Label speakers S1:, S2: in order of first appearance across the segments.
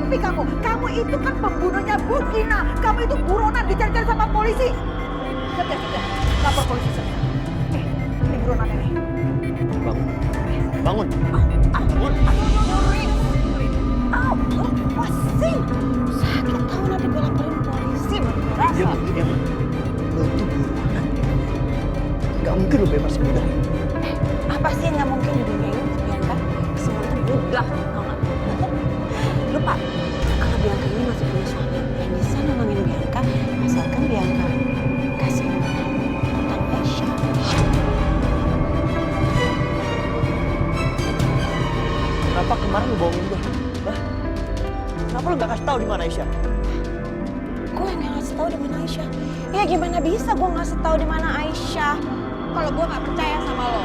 S1: Tapi kamu itu kan pembunuhnya Bu Gina. Kamu itu buronan dicari-cari sama polisi. Sudah, lapor polisi saja. Ini buronan ini.
S2: Bangun.
S1: Pusing. Sakit tahu nanti gue laporin polisi.
S2: Diam. Lo itu buronan. Gak mungkin lo bebas mudah.
S1: Apa sih yang nggak mungkin di dunia ini, Bianca? Semua itu mudah, tau nggak? Lupa, kalau Bianca ini masih punya suami yang bisa nolongin Bianca, asalkan Bianca kasih tentang Aisyah.
S2: Kenapa kemarin lo bohongin gue? Hah? Kenapa lo gak kasih tahu di mana Aisyah?
S1: Gue nggak ngasih tahu di mana Aisyah. Ya gimana bisa gue ngasih tahu di mana Aisyah? Kalau gue nggak percaya sama lo.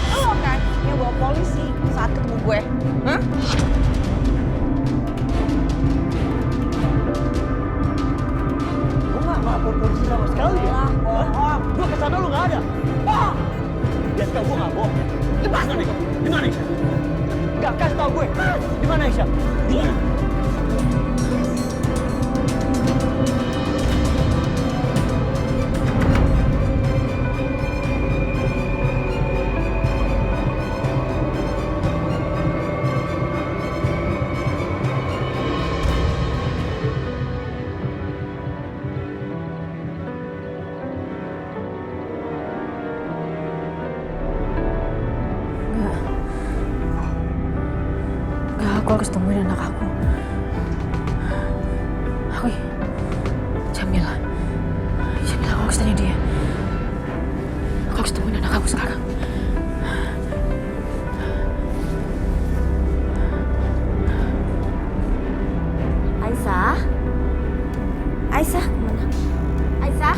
S1: Lo kan yang bawa polisi saat ketemu gue. Hah?
S2: Gue gak lapor polisi sama sekali ya?
S1: Bohong.
S2: Gue kesana lo gak ada.
S1: Bohong.
S2: Bianca, gue gak bohong.
S1: Lepas.
S2: Di mana Aisyah? Gak kasih tau gue. Di mana Aisyah? Di mana?
S3: Aku harus temuin anak aku. Jamila, aku harus tanya dia. Aku harus temuin anak aku sekarang.
S1: Aisyah? Aisyah kemana? Aisyah?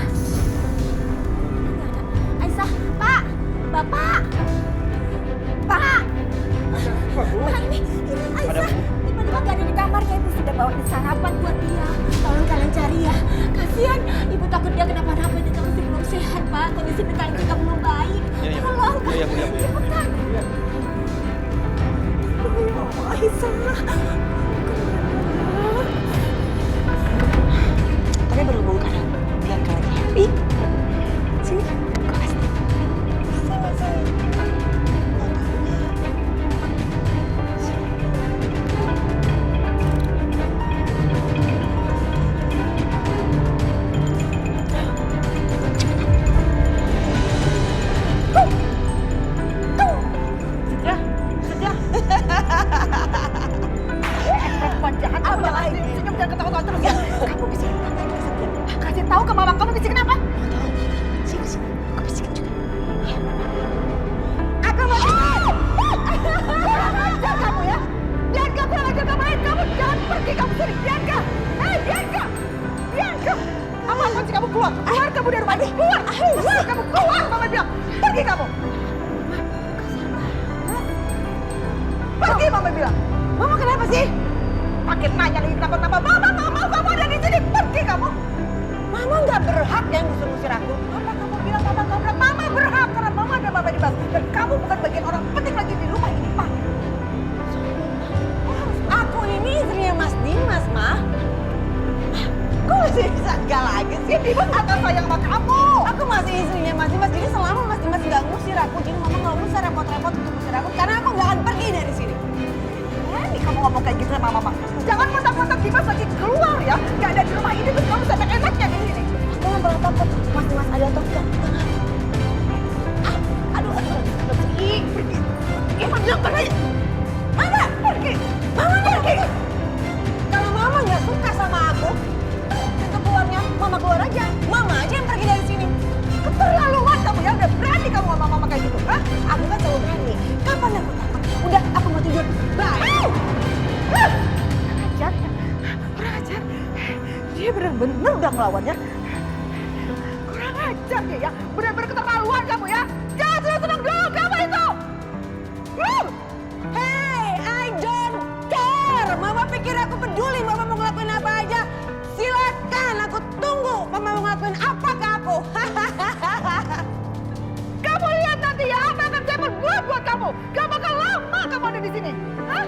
S1: Aisyah, Pak! Bapak! Pak! Pak, ini Aisyah tiba-tiba gak ada di kamarnya. Ibu sudah bawain sarapan buat dia. Tolong kalian cari ya. Kasihan, Ibu takut dia kenapa-napa. Dia masih belum sehat, Pak. Kondisi mentalnya juga belum baik. Tolong, cepetan. Aisyah. Tapi berhubung karena biar kalian happy. Sini, gue kasih. Sini. Mau tahu nggak? Sudah. Perempuan jahat, kamu jangan senyum dan ketawa-tawa terus ya. Kamu bisa ngapain kesepian? Kasih tahu ke mama kamu bisikin apa? Sini, aku bisikin juga. Ya. Aku mau kurang ajar kamu ya. Bianca, kurang ajar kamu. Kamu jangan pergi, kamu sini. Bianca. Bianca. Apa sih kamu keluar? Keluar kamu dari rumah ini. Keluar kamu keluar. Mama bilang, pergi kamu. Pergi, Mama bilang. Mama kenapa sih? Pakai nanya lagi kenapa? Mama nggak mau kamu ada di sini. Pergi kamu. Mama nggak berhak yang ngusir aku. Apa kamu bilang Mama nggak berhak? Mama berhak karena Mama ada Mama di bawah. Dan kamu bukan bagian orang penting lagi di rumah ini, Pak. Aku ini istrinya Mas Dimas, Ma. Kok masih bisa enggak lagi sih? Dimas atau sayang sama kamu? Aku masih istrinya Mas Dimas. Jadi selama Mas Dimas nggak ngusir aku, jadi Mama nggak usah repot-repot untuk ngusir aku. Karena aku nggak akan pergi dari sini. Kamu ngomong kayak gitu sama Mama. Jangan mentang-mentang Dimas lagi keluar ya. Gak ada di rumah ini terus kamu seenak-enaknya di sini. Aku nggak pernah takut Mas Dimas ada atau enggak. Aduh. Pergi. Mama bilang pergi. Mama pergi. Mama pergi. Kalau Mama nggak suka sama aku, pintu keluarnya Mama keluar aja. Mama aja yang pergi dari sini. Keterlaluan kamu ya. Udah berani kamu sama Mama kayak gitu. Hah? Aku kan selalu berani. Kapan aku takut? Udah, aku mau tidur. Bye. Kurang ajar. Dia benar-benar udah ngelawannya. Kurang ajar dia ya. Benar-benar keterlaluan kamu ya. Jangan senang-senang dulu kamu itu. Hey, I don't care. Mama pikir aku peduli Mama mau ngelakuin apa aja. Silakan, aku tunggu Mama mau ngelakuin apa ke aku. Kamu lihat nanti ya apa akan saya perbuat buat kamu. Gak bakal lama kamu ada di sini. Hah?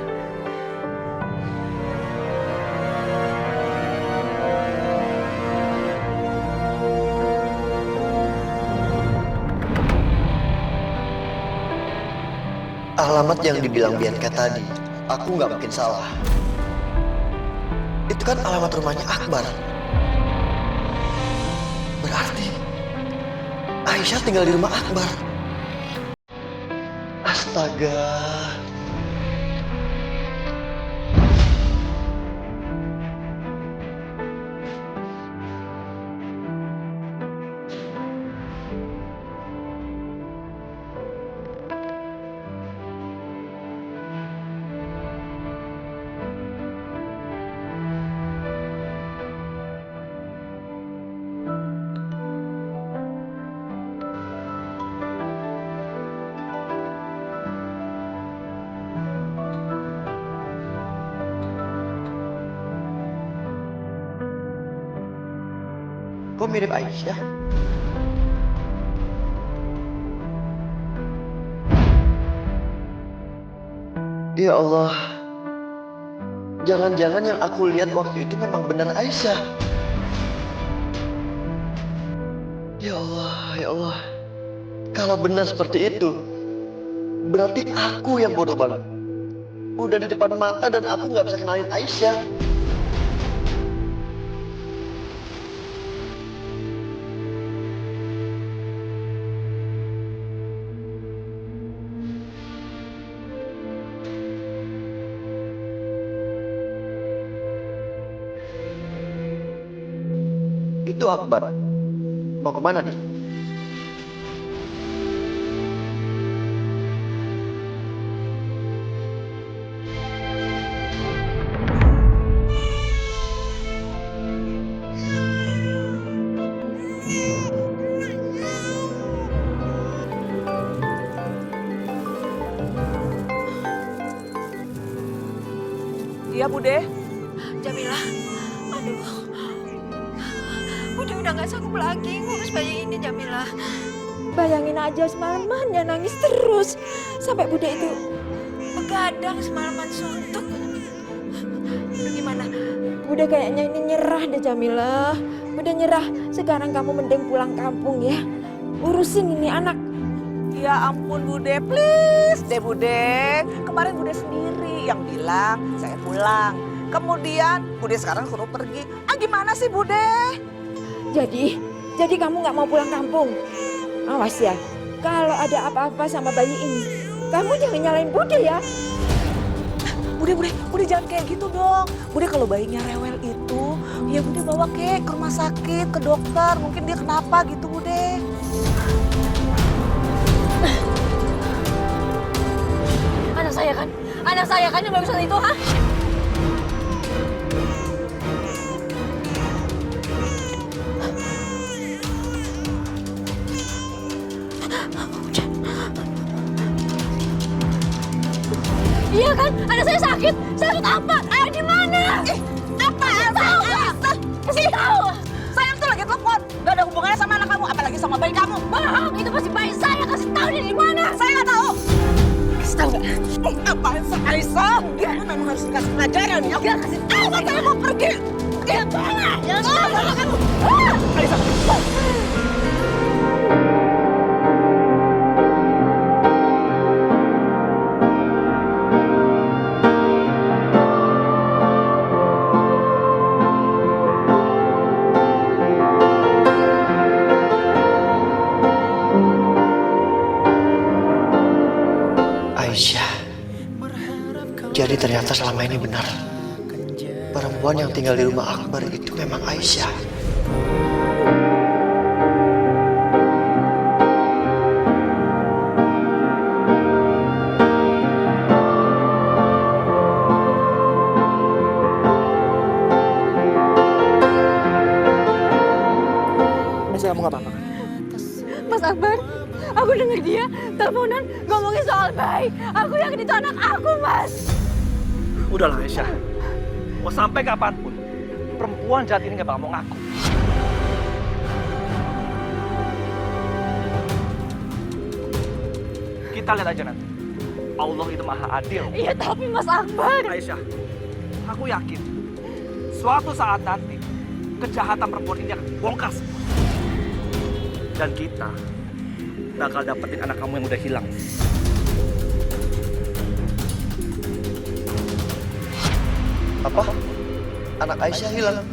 S2: Alamat yang dibilang Bianca tadi, aku nggak mungkin salah. Itu kan alamat rumahnya Akbar. Berarti Aisyah tinggal di rumah Akbar. Astaga. Kok mirip Aisyah? Ya Allah. Jangan-jangan yang aku lihat waktu itu memang benar Aisyah. Ya Allah, ya Allah. Kalau benar seperti itu, berarti aku yang bodoh banget. Udah di depan mata dan aku nggak bisa kenalin Aisyah. Itu Akbar. Mau kemana nih?
S1: Iya, Bude.
S3: Jamila, aduh. Bude udah gak sanggup lagi ngurus bayi ini, Jamila. Bayangin aja semalaman dia nangis terus. Sampai Bude itu begadang semalaman suntuk. Aduh, gimana? Bude kayaknya ini nyerah deh, Jamila. Bude nyerah. Sekarang kamu mending pulang kampung ya. Urusin ini anak.
S1: Ya ampun Bude, please deh Bude. Kemarin Bude sendiri yang bilang saya pulang. Kemudian Bude sekarang suruh pergi. Ah gimana sih Bude?
S3: Jadi kamu nggak mau pulang kampung? Awas ya, kalau ada apa-apa sama bayi ini, kamu jangan nyalain Bude ya.
S1: Bude jangan kayak gitu dong. Bude kalau bayinya rewel itu, ya Bude bawa ke rumah sakit, ke dokter. Mungkin dia kenapa gitu Bude.
S3: Anak saya kan yang barusan itu, ha? Iya kan? Anak saya sakit. Sakit apa? Ayo di mana?
S1: Apa?
S3: Kasih tahu.
S1: Saya tuh lagi telepon. Gak ada hubungannya sama anak kamu, apalagi sama bayi kamu.
S3: Bohong, itu pasti bayi saya. Kasih tahu dia di mana?
S1: Saya nggak tahu.
S3: Kasih tahu nggak?
S1: Apaan sih Aisyah? Kamu memang harus dikasih pelajaran ya.
S3: Gak kasih tahu.
S1: Saya mau pergi.
S3: Dia bawa.
S1: Jangan kamu. Aisyah.
S2: Aisyah. Jadi ternyata selama ini benar. Perempuan yang tinggal di rumah Akbar itu memang Aisyah.
S1: Aisyah kamu nggak apa-apa?
S3: Mas Akbar, aku dengar dia teleponan ngomongin soal bayi. Aku yakin itu anak aku, Mas.
S4: Udahlah Aisyah, mau sampai kapanpun, perempuan jahat ini gak bakal mau ngaku. Kita lihat aja nanti, Allah itu maha adil.
S3: Iya, tapi Mas Akbar.
S4: Aisyah, aku yakin, suatu saat nanti, kejahatan perempuan ini akan bongkar semua. Dan kita bakal dapetin anak kamu yang udah hilang.
S2: Apa? Anak Aisyah hilang?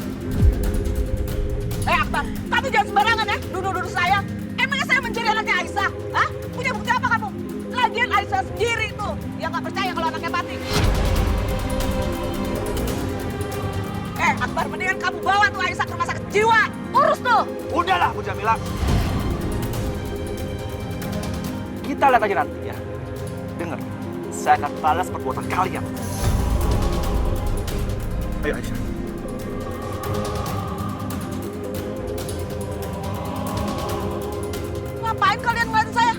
S1: Akbar, kamu jangan sembarangan ya, nuduh-nuduh saya. Emangnya saya mencuri anaknya Aisyah? Hah? Punya bukti apa kamu? Lagian Aisyah sendiri tuh yang nggak percaya kalau anaknya mati. Akbar, mendingan kamu bawa tuh Aisyah ke rumah sakit jiwa. Urus tuh.
S4: Udahlah, Bu Jamila. Kita lihat aja nanti ya. Dengar, saya akan balas perbuatan kalian. Ayo Aisyah.
S1: Ngapain kalian ngeliatin saya?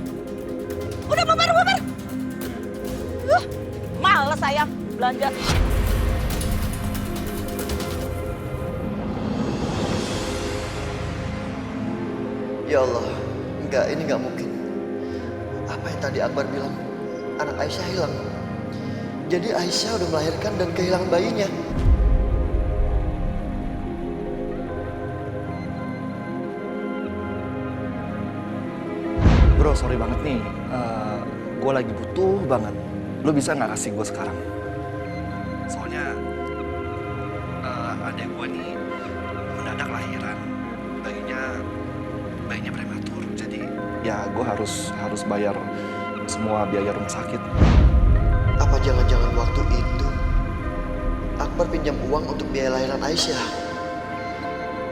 S1: Udah bubar. Males saya belanja.
S2: Ya Allah, ini enggak mungkin. Apa yang tadi Akbar bilang? Anak Aisyah hilang. Jadi Aisyah udah melahirkan dan kehilangan bayinya.
S4: Bro, sorry banget nih. Gue lagi butuh banget. Lo bisa nggak kasih gue sekarang? Soalnya adek gue nih mendadak lahiran. Bayinya prematur. Jadi ya gue harus bayar semua biaya rumah sakit.
S2: Apa jangan-jangan waktu itu Akbar pinjam uang untuk biaya lahiran Aisyah?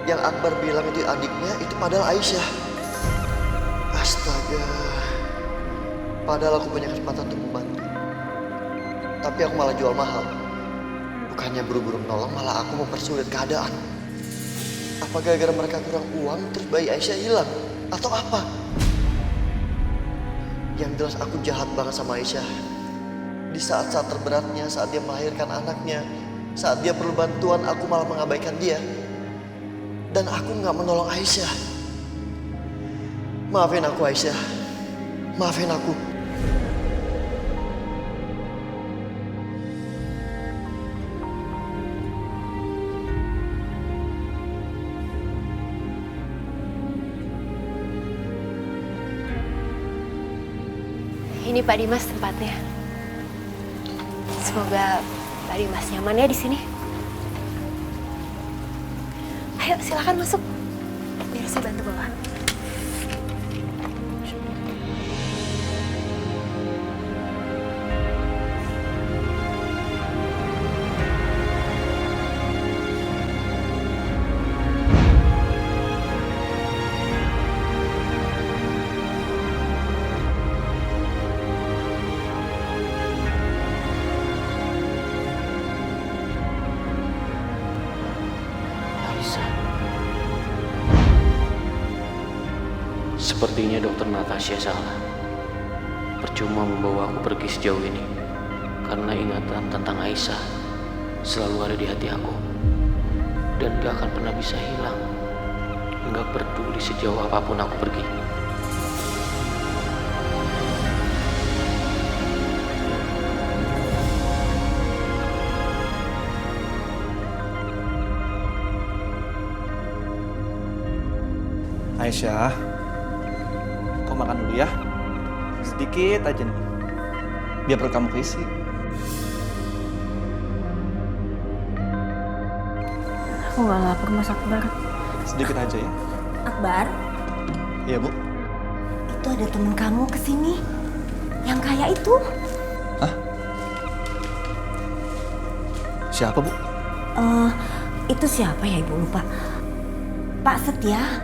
S2: Yang Akbar bilang itu adiknya, itu padahal Aisyah. Astaga. Padahal aku punya kesempatan untuk membantu. Tapi aku malah jual mahal. Bukannya buru-buru menolong, malah aku mempersulit keadaan. Apa gara-gara mereka kurang uang terus bayi Aisyah hilang? Atau apa? Yang jelas aku jahat banget sama Aisyah. Di saat-saat terberatnya, saat dia melahirkan anaknya, saat dia perlu bantuan, aku malah mengabaikan dia. Dan aku gak menolong Aisyah. Maafin aku Aisyah. Maafin aku.
S3: Ini Pak Dimas tempatnya. Semoga Pak Dimas nyaman ya di sini. Ayo silakan masuk. Biar saya bantu bawa.
S5: Sepertinya dokter Natasha salah. Percuma membawa aku pergi sejauh ini. Karena ingatan tentang Aisyah selalu ada di hati aku. Dan gak akan pernah bisa hilang. Gak peduli sejauh apapun aku pergi.
S4: Aisyah, kau makan dulu ya. Sedikit aja nih. Biar perut kamu keisi.
S3: Aku gak lapar Mas Akbar.
S4: Sedikit aja ya.
S3: Akbar,
S4: Iya, Bu.
S3: itu ada temen kamu kesini. Yang kaya itu.
S4: Hah? Siapa, Bu?
S3: Itu siapa ya Ibu lupa? Pak Setia.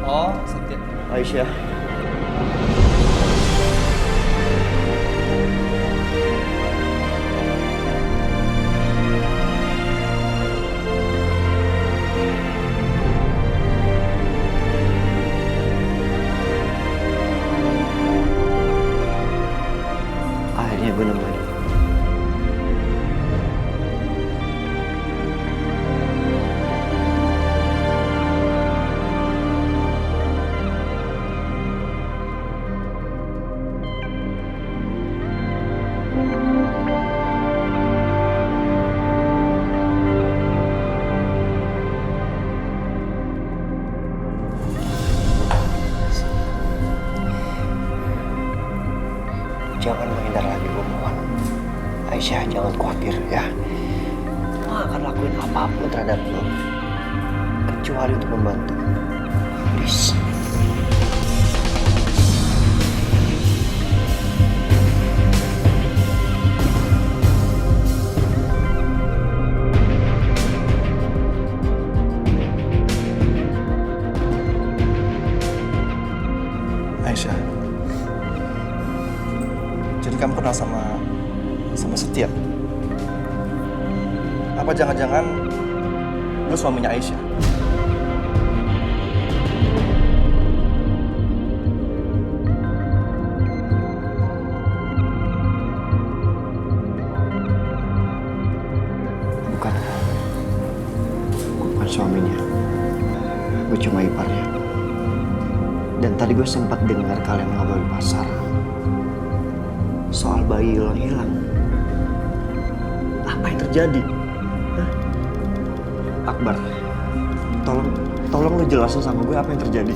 S4: Oh, Setia.
S2: Aisyah. Akhirnya gue nemuin. Jangan menghindar lagi, gue mohon. Aisyah, jangan khawatir ya. Mama akan lakuin apapun terhadap lo, kecuali untuk membantu. Please.
S6: Aisyah, jadi kamu kenal sama Setia? Apa jangan-jangan lu suaminya Aisyah?
S2: Bukan. Gue bukan suaminya. Gue cuma iparnya. Dan tadi gue sempat dengar kalian ngobrol di pasar soal bayi yang hilang. Apa yang terjadi? Hah? Akbar, tolong lu jelasin sama gue apa yang terjadi.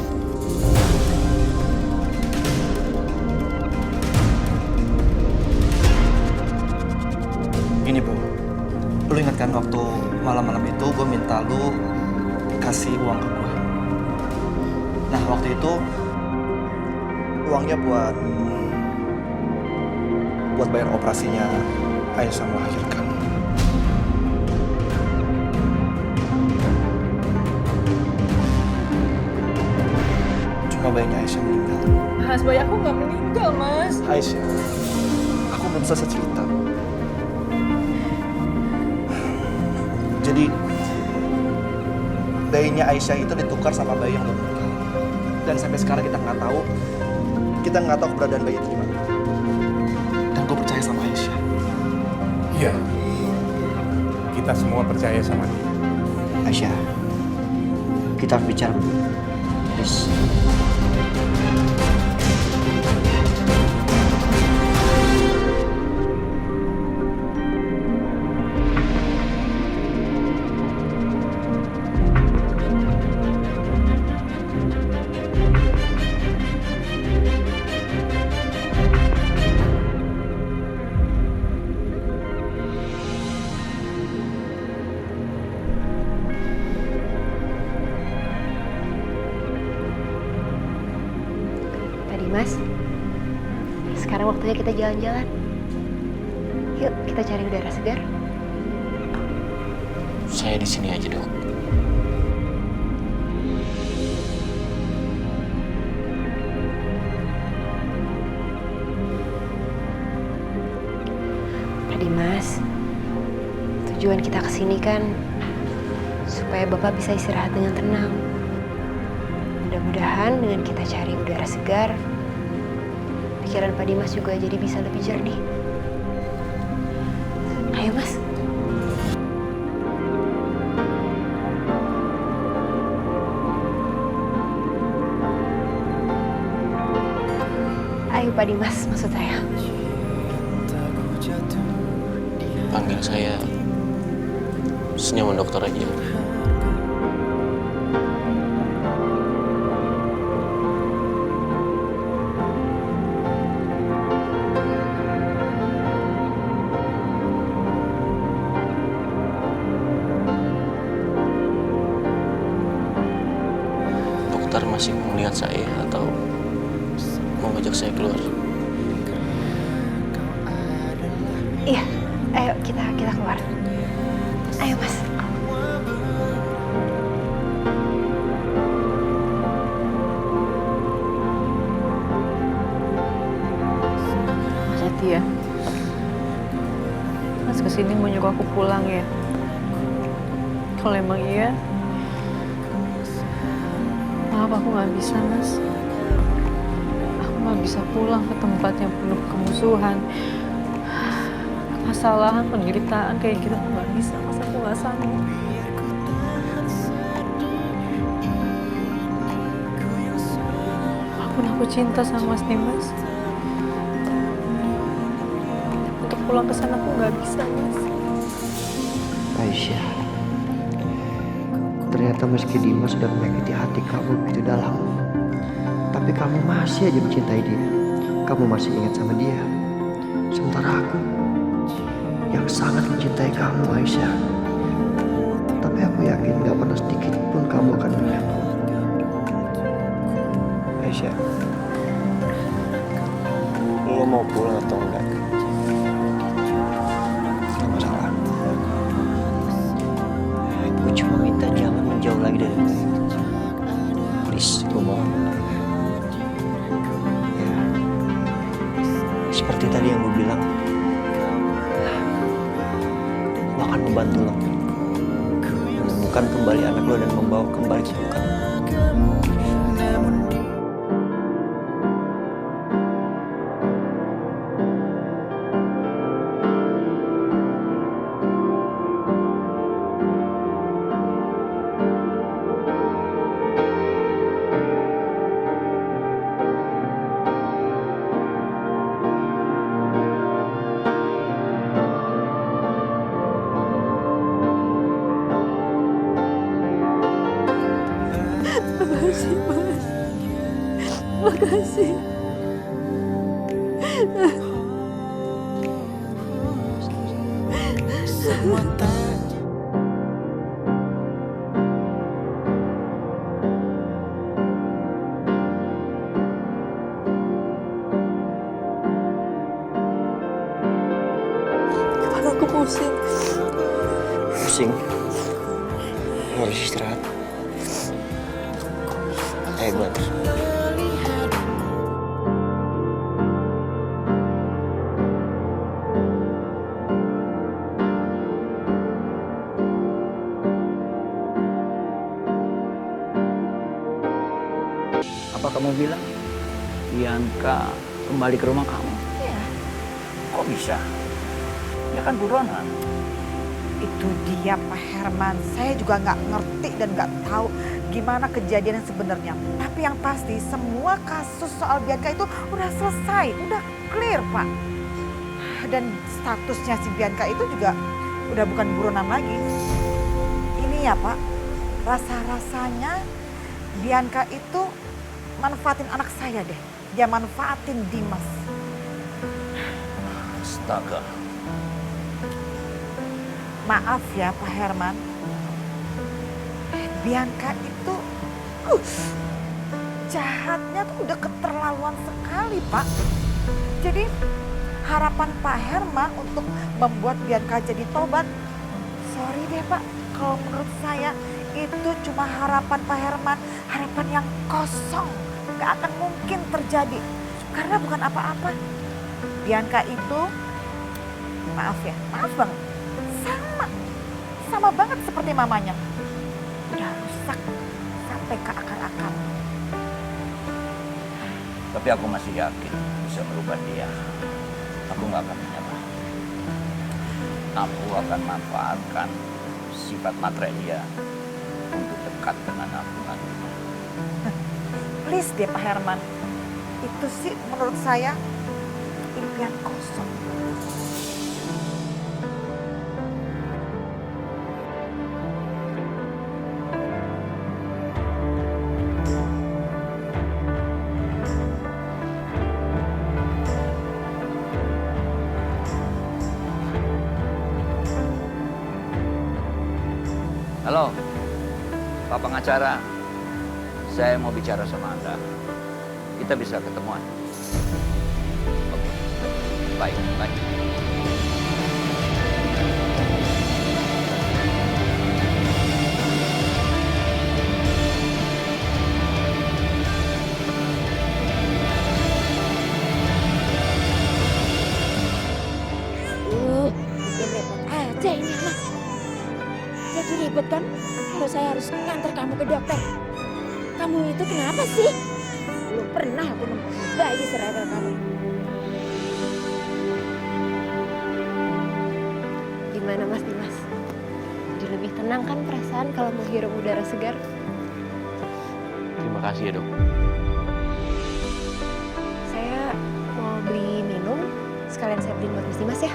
S6: Gini bro, lu ingat kan waktu malam-malam itu gue minta lu kasih uang ke gue. Nah waktu itu uangnya buat bayar operasinya Aisyah melahirkan. Cuma bayinya Aisyah meninggal.
S3: Mas, bayi aku nggak meninggal, Mas.
S6: Aisyah, aku belum selesai cerita. Jadi bayinya Aisyah itu ditukar sama bayi yang udah meninggal. Dan sampai sekarang kita nggak tahu keberadaan bayi itu di mana. Dan gue percaya sama Aisyah.
S7: Iya, kita semua percaya sama dia.
S2: Aisyah, kita harus bicara. Please.
S8: Mas, sekarang waktunya kita jalan-jalan. Yuk, kita cari udara segar.
S5: Saya di sini aja, Dok.
S8: Pak Dimas, tujuan kita kesini kan supaya Bapak bisa istirahat dengan tenang. Mudah-mudahan dengan kita cari udara segar, pikiran Pak Dimas juga jadi bisa lebih jernih. Ayo, Mas. Ayo, Pak Dimas, maksud saya.
S5: Panggil saya senyaman dokter aja. Dokter masih mau melihat saya atau mau ngajak saya keluar?
S8: Iya, ayo kita keluar. Ayo, Mas.
S3: Mas Setia, Mas kesini mau nyuruh aku pulang ya? Kalau emang iya, maaf aku nggak bisa, Mas. Aku nggak bisa pulang ke tempat yang penuh kemusuhan, kesalahan, penderitaan kayak gitu. Aku nggak bisa, Mas. Aku nggak sanggup. Walaupun aku cinta sama Mas Dimas, untuk pulang ke sana aku nggak bisa, Mas.
S2: Aisyah, ternyata meski Dimas sudah menyakiti hati kamu begitu dalam, tapi kamu masih aja mencintai dia. Kamu masih ingat sama dia. Sementara aku yang sangat mencintai kamu, Aisyah. Tapi aku yakin gak pernah sedikit pun kamu akan menyatu. Aisyah, lo mau pulang atau enggak? Gak masalah. Gue cuma minta jangan menjauh lagi dari gue. Please, gue mohon. Ya, seperti tadi yang gue bilang, gue akan membantu lo menemukan kembali anak lo dan membawa kembali kedudukan.
S3: Makasih, Mas. Makasih. Kepala aku pusing.
S2: Pusing? Lo harus istirahat. Ayo, gue antar.
S9: Apa kamu bilang Bianca kembali ke rumah kamu?
S1: Iya.
S9: Kok bisa? Dia kan buronan.
S1: Itu dia Pak Herman. Saya juga nggak ngerti dan nggak tahu gimana kejadian yang sebenarnya. Tapi yang pasti semua kasus soal Bianca itu udah selesai, udah clear Pak. Dan statusnya si Bianca itu juga udah bukan buronan lagi. Ini ya Pak, rasa-rasanya Bianca itu manfaatin anak saya deh. Dia manfaatin Dimas.
S9: Astaga.
S1: Maaf ya Pak Herman. Bianca itu jahatnya tuh udah keterlaluan sekali Pak. Jadi harapan Pak Herman untuk membuat Bianca jadi tobat, sorry deh Pak, kalau menurut saya itu cuma harapan Pak Herman, harapan yang kosong, gak akan mungkin terjadi. Karena bukan apa-apa. Bianca itu, maaf ya, maaf banget, sama banget seperti mamanya. Udah rusak sampai ke akar-akar.
S9: Tapi aku masih yakin bisa merubah dia. Aku nggak akan menyerah. Aku akan manfaatkan sifat matre dia untuk dekat dengan aku nanti.
S1: Please deh Pak Herman. Itu sih menurut saya impian kosong.
S9: Halo, Pak Pengacara. Saya mau bicara sama Anda. Kita bisa ketemuan. Oke. Baik, baik.
S3: Bikin repot aja ini anak. Jadi ribet kan kalau saya harus ngantar kamu ke dokter. Kamu itu kenapa sih? Belum pernah aku nemu bayi seragam kamu.
S8: Gimana Mas Dimas? Jadi lebih tenang kan perasaan kalau menghirup udara segar?
S5: Terima kasih ya dok.
S8: Saya mau beli minum, sekalian saya beliin buat Mas Dimas ya.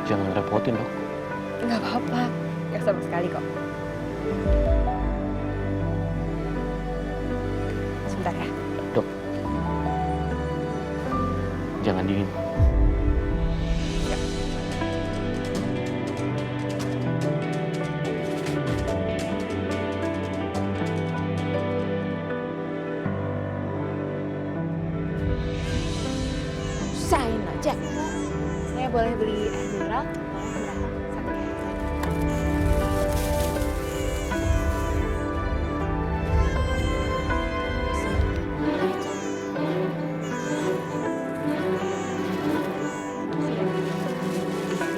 S5: Jangan repotin dok.
S8: Nggak apa-apa, nggak sama sekali kok. Sebentar ya.
S5: Dok, dingin.
S3: Usahain aja. Saya boleh beli air mineral? Berapa? Satu ya.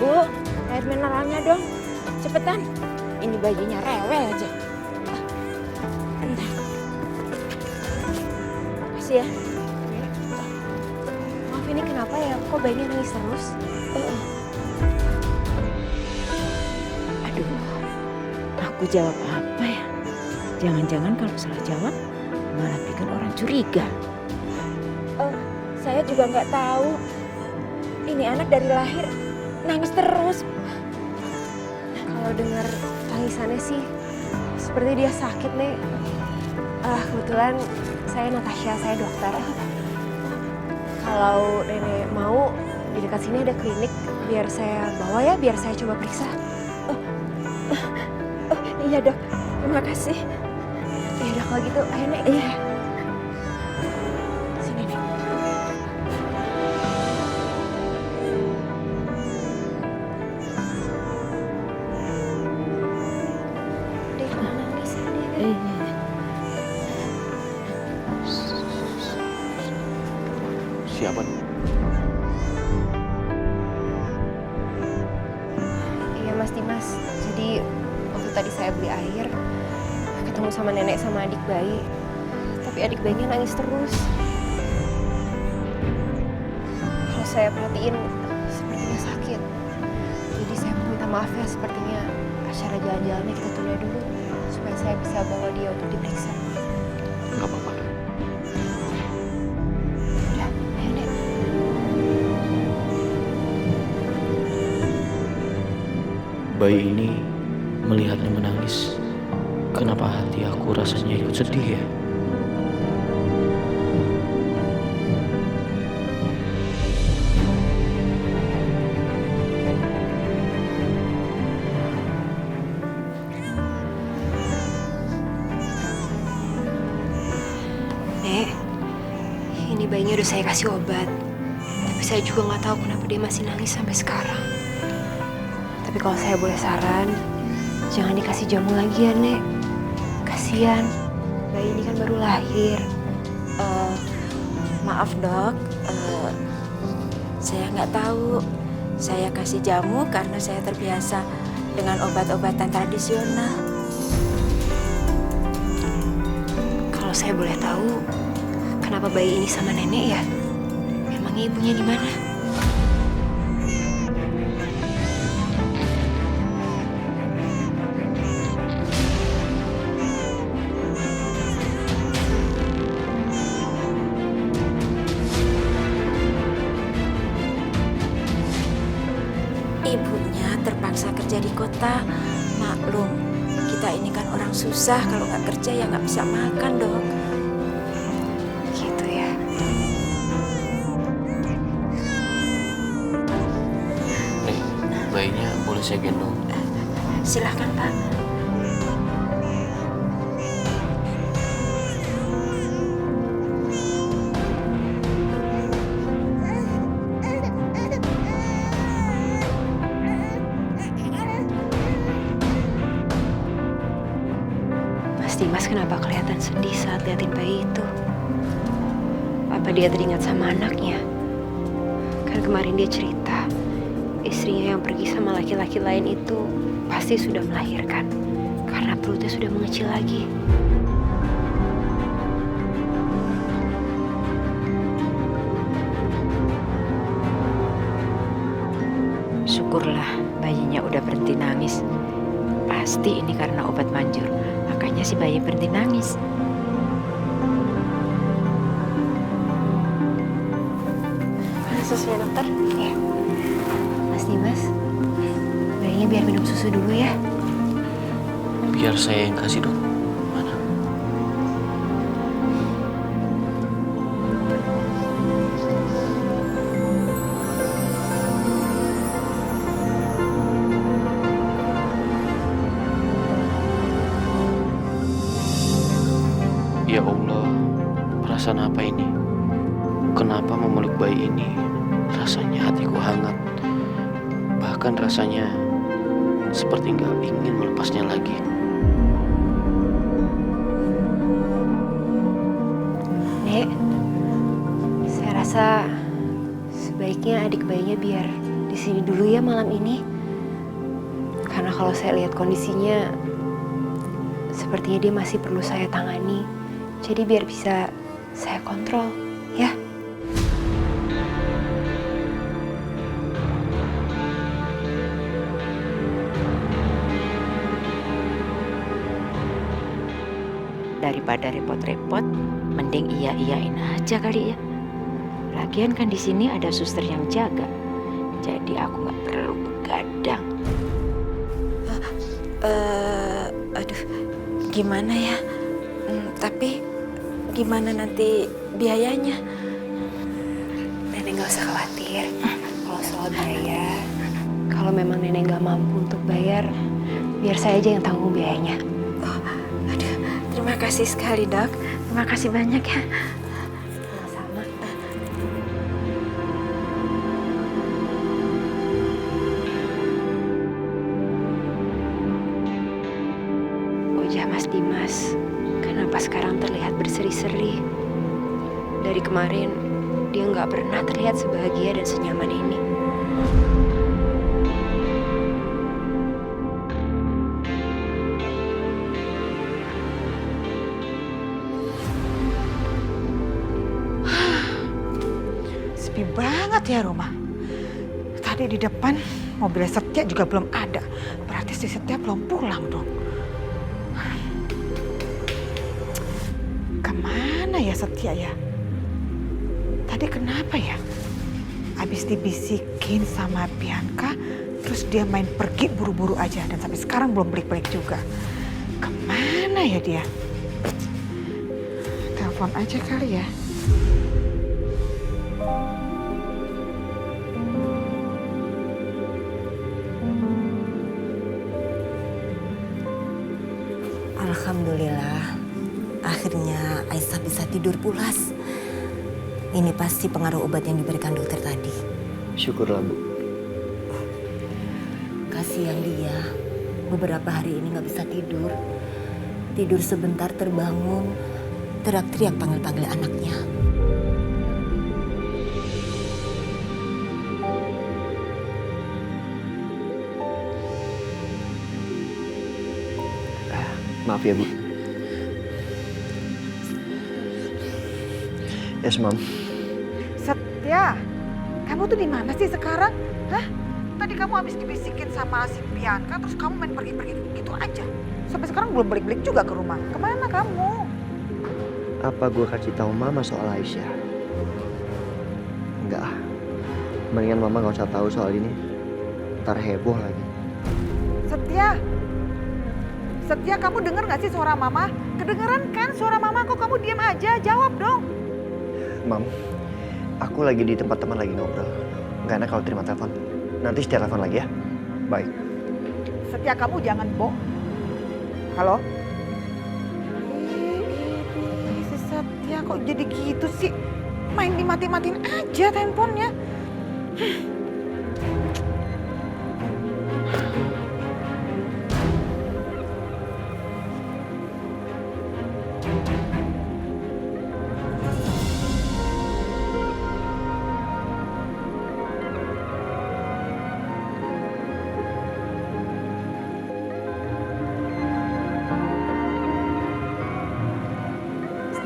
S3: Bu, air mineralnya dong. Cepetan. Ini bajunya rewel aja. Bentar. Makasih ya.
S8: Maaf, ini kenapa ya? Kok bayinya nangis terus?
S3: Aduh, aku jawab apa ya? Jangan-jangan kalau salah jawab malah bikin orang curiga. Saya juga nggak tahu. Ini anak dari lahir nangis terus.
S8: Kalau dengar tangisannya sih, seperti dia sakit nih. Kebetulan saya Natasha, saya dokter. Kalau nenek mau, di dekat sini ada klinik. Biar saya bawa ya, biar saya coba periksa.
S3: Iya dok, terima kasih.
S8: Ya udah kalau gitu, ayo Nek.
S3: Iya. Sini nih.
S8: Dia jangan nangis ya, Nek.
S3: Iya.
S5: Siapa?
S8: Iya Mas Dimas, jadi waktu tadi saya beli air, ketemu sama nenek sama adik bayi. Tapi adik bayinya nangis terus. Kalau saya perhatiin, sepertinya sakit. Jadi saya minta maaf ya, sepertinya acara jalan-jalannya kita tunda dulu. Supaya saya bisa bawa dia untuk diperiksa.
S5: Gak apa-apa.
S8: Udah, ayo Nek.
S5: Bayi ini melihatnya menangis. Kenapa hati aku rasanya ikut sedih ya?
S8: Nek, ini bayinya udah saya kasih obat. Tapi saya juga nggak tahu kenapa dia masih nangis sampai sekarang. Tapi kalau saya boleh saran, jangan dikasih jamu lagi ya, Nek. Kasian, bayi ini kan baru lahir.
S3: Maaf dok, saya nggak tahu. Saya kasih jamu karena saya terbiasa dengan obat-obatan tradisional.
S8: Kalau saya boleh tahu, kenapa bayi ini sama nenek ya? Emangnya ibunya di mana?
S3: Ibunya terpaksa kerja di kota. Maklum, kita ini kan orang susah. Kalau nggak kerja ya nggak bisa makan dok.
S8: Gitu ya.
S5: Nih, bayinya boleh saya gendong?
S3: Silahkan pak.
S8: Mas Dimas kenapa kelihatan sedih saat liatin bayi itu? Apa dia teringat sama anaknya? Kan kemarin dia cerita, istrinya yang pergi sama laki-laki lain itu pasti sudah melahirkan. Karena perutnya sudah mengecil lagi.
S3: Syukurlah bayinya udah berhenti nangis. Pasti ini karena obat manjur. Makanya si bayi berhenti nangis.
S8: Mana susunya dokter? Ya. Mas Dimas, bayinya biar minum susu dulu ya.
S5: Biar saya yang kasih dok. Mana? Ya Allah, perasaan apa ini? Kenapa memeluk bayi ini? Rasanya hatiku hangat. Bahkan rasanya seperti nggak ingin melepasnya lagi.
S8: Nek, saya rasa sebaiknya adik bayinya biar di sini dulu ya malam ini. Karena kalau saya lihat kondisinya, sepertinya dia masih perlu saya tangani. Jadi biar bisa saya kontrol, ya.
S10: Daripada repot-repot, mending iya-iyain aja kali ya. Lagian kan di sini ada suster yang jaga, jadi aku nggak perlu begadang.
S3: Aduh, gimana ya? Tapi gimana nanti biayanya?
S8: Nenek nggak usah khawatir. Kalau soal biaya, kalau memang nenek nggak mampu untuk bayar, biar saya aja yang tanggung biayanya.
S3: Aduh, terima kasih sekali, Dok. Terima kasih banyak ya.
S8: Sama-sama. Wajah Mas Dimas, kenapa sekarang terlihat berseri-seri? Dari kemarin, dia nggak pernah terlihat sebahagia dan senyaman ini.
S1: Sepi banget ya rumah. Tadi di depan mobil Setia juga belum ada. Berarti si Setia belum pulang dong. Kemana ya Setia ya? Tadi kenapa ya? Habis dibisikin sama Bianca, terus dia main pergi buru-buru aja. Dan sampai sekarang belum balik-balik juga. Kemana ya dia? Telepon aja kali ya.
S11: Alhamdulillah, akhirnya Aisyah bisa tidur pulas. Ini pasti pengaruh obat yang diberikan dokter tadi.
S2: Syukurlah, Bu.
S11: Kasihan dia, beberapa hari ini nggak bisa tidur. Tidur sebentar terbangun, teriak-teriak panggil-panggil anaknya.
S2: Maaf ya, Bu. Yes, Mam.
S1: Setia, kamu tuh di mana sih sekarang? Hah? Tadi kamu habis dibisikin sama si Bianca, terus kamu main pergi-pergi gitu aja. Sampai sekarang belum balik-balik juga ke rumah. Kemana kamu?
S2: Apa gue kasih tahu Mama soal Aisyah? Enggak. Mendingan Mama gak usah tahu soal ini. Ntar heboh lagi.
S1: Setia, Setia, kamu denger gak sih suara Mama? Kedengeran kan suara Mama? Kok kamu diam aja? Jawab dong.
S2: Mam, aku lagi di tempat teman lagi ngobrol. Gak enak kalau terima telepon. Nanti setia telepon lagi ya. Baik.
S1: Setia, kamu jangan bohong. Halo? Si Setia kok jadi gitu sih? Main dimati-matiin aja handphonenya.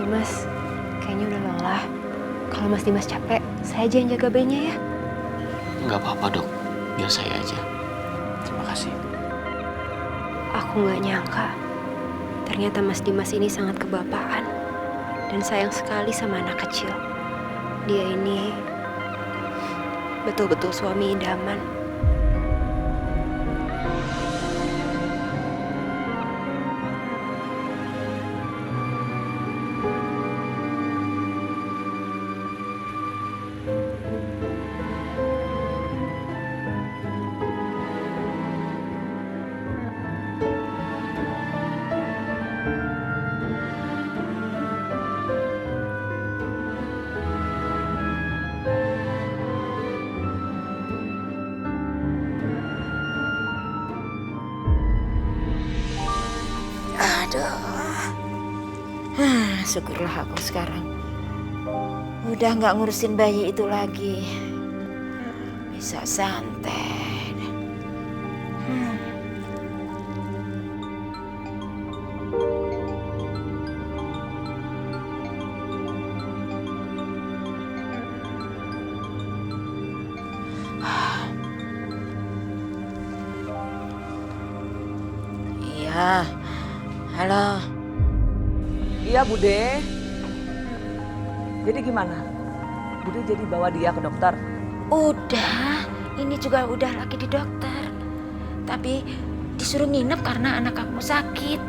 S8: Dimas, kayaknya udah lelah. Kalau Mas Dimas capek, saya aja yang jaga bayinya ya.
S5: Nggak apa-apa, Dok. Biar saya aja. Terima kasih.
S8: Aku nggak nyangka, ternyata Mas Dimas ini sangat kebapaan dan sayang sekali sama anak kecil. Dia ini betul-betul suami idaman.
S10: Syukurlah aku sekarang udah nggak ngurusin bayi itu lagi. Bisa santai. Iya, halo.
S4: Iya, Bude. Jadi gimana? Bude jadi bawa dia ke dokter?
S10: Udah, ini juga udah lagi di dokter. Tapi disuruh nginep karena anak kamu sakit.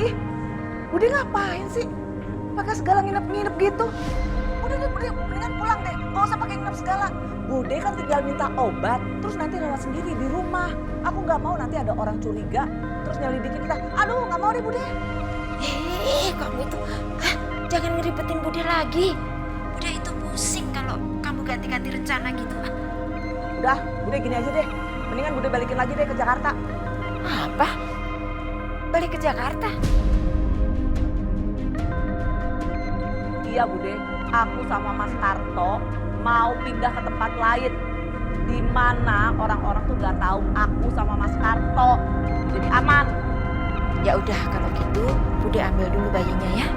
S1: Ih, Bude ngapain sih? Pakai segala nginep-nginep gitu. Udah deh, Bude, mendingan pulang deh. Gak usah pakai nginep segala. Bude kan tinggal minta obat, terus nanti rawat sendiri di rumah. Aku nggak mau nanti ada orang curiga, terus nyelidikin kita. Aduh, nggak mau deh, Bude.
S10: Kamu itu, jangan ngeribetin Bude lagi. Bude itu pusing kalau kamu ganti-ganti rencana gitu.
S1: Udah, Bude gini aja deh. Mendingan Bude balikin lagi deh ke Jakarta.
S10: Apa? Balik ke Jakarta?
S1: Iya, Bude. Aku sama Mas Karto mau pindah ke tempat lain. Di mana orang-orang tuh nggak tahu aku sama Mas Karto. Jadi aman.
S10: Ya udah kalau gitu, Bude ambil dulu bayinya ya.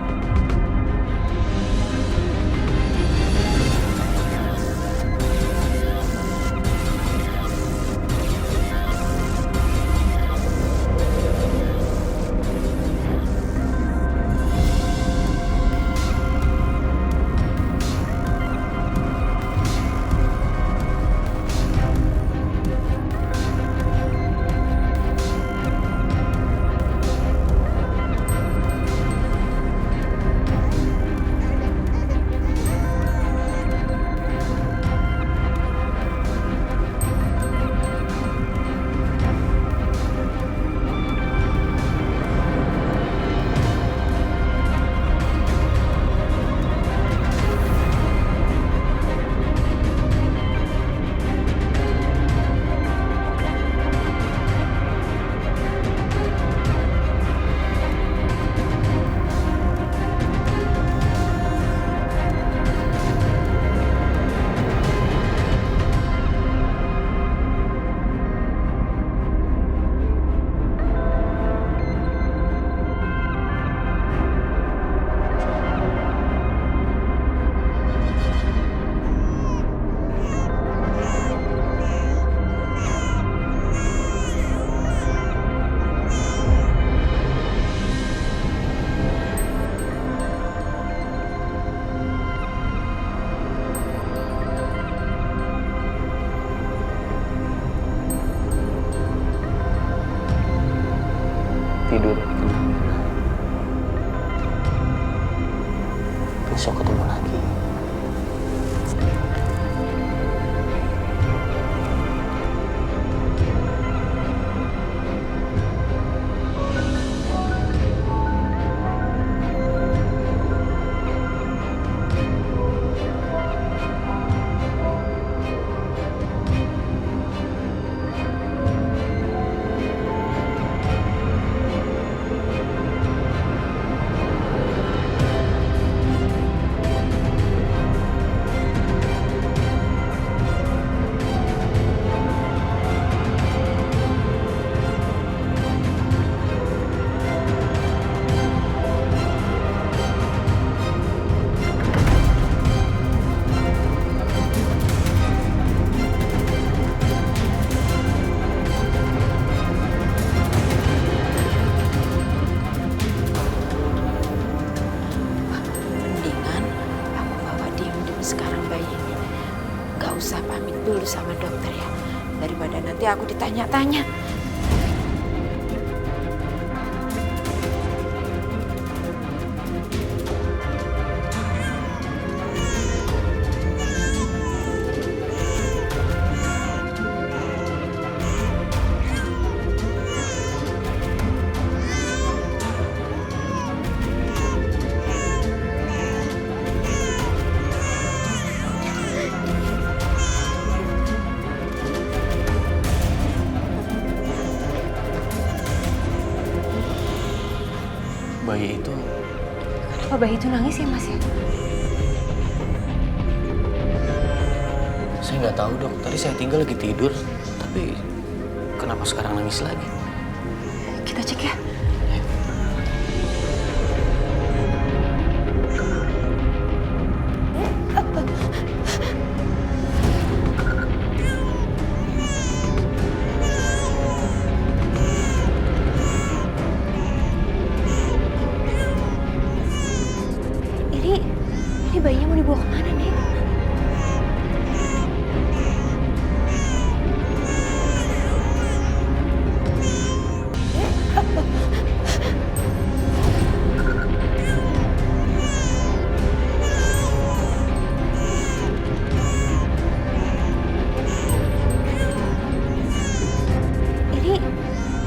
S5: Tidur tenang. Besok ketemu lagi.
S10: usah pamit dulu sama dokter ya. Daripada nanti aku ditanya-tanya.
S5: bayi itu...
S8: Kenapa bayi itu nangis ya, Mas ya?
S5: Saya nggak tahu, Dok. Tadi saya tinggal lagi tidur, tapi kenapa sekarang nangis lagi?
S8: Kita cek ya. Ini bayinya mau dibawa kemana, Nek?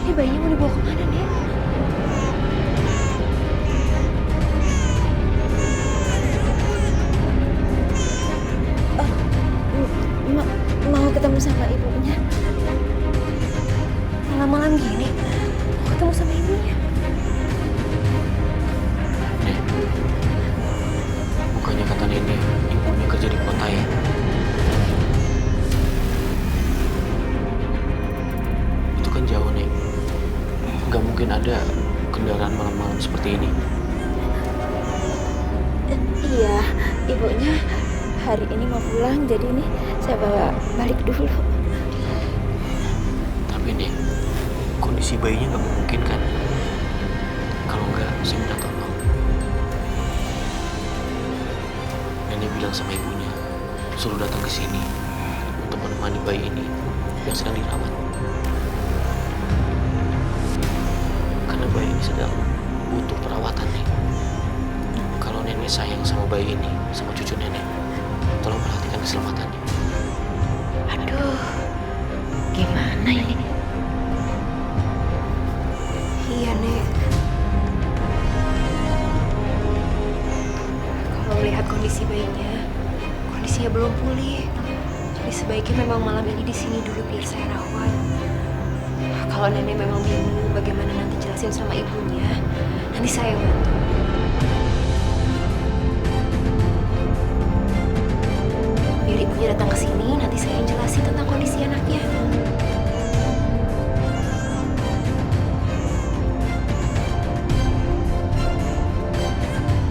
S8: Ini bayinya mau dibawa kemana, Nek? Mau ketemu sama ibunya. Malam-malam gini, mau ketemu sama ibunya.
S5: Nek, bukannya kata Nenek ibunya kerja di kota ya? Itu kan jauh, Nek. Nggak mungkin ada kendaraan malam-malam seperti ini.
S8: Iya, ibunya hari ini mau pulang, jadi ini saya bawa balik dulu.
S5: Tapi Nek, kondisi bayinya nggak memungkinkan. Kalau nggak, saya minta tolong. Nenek bilang sama ibunya, suruh datang ke sini untuk menemani bayi ini yang sedang dirawat. Karena bayi ini sedang butuh perawatan, Nek. Kalau Nenek sayang sama bayi ini, sama cucu Nenek, tolong perhatikan keselamatannya.
S8: Aduh, gimana ini? Iya, Nek. Kalau melihat kondisi bayinya, kondisinya belum pulih. Jadi sebaiknya memang malam ini di sini dulu biar saya rawat. Kalau Nenek memang bingung bagaimana nanti jelasin sama ibunya, nanti saya yang bantu. Biar ibunya datang ke sini, nanti saya yang jelasin tentang kondisi anaknya.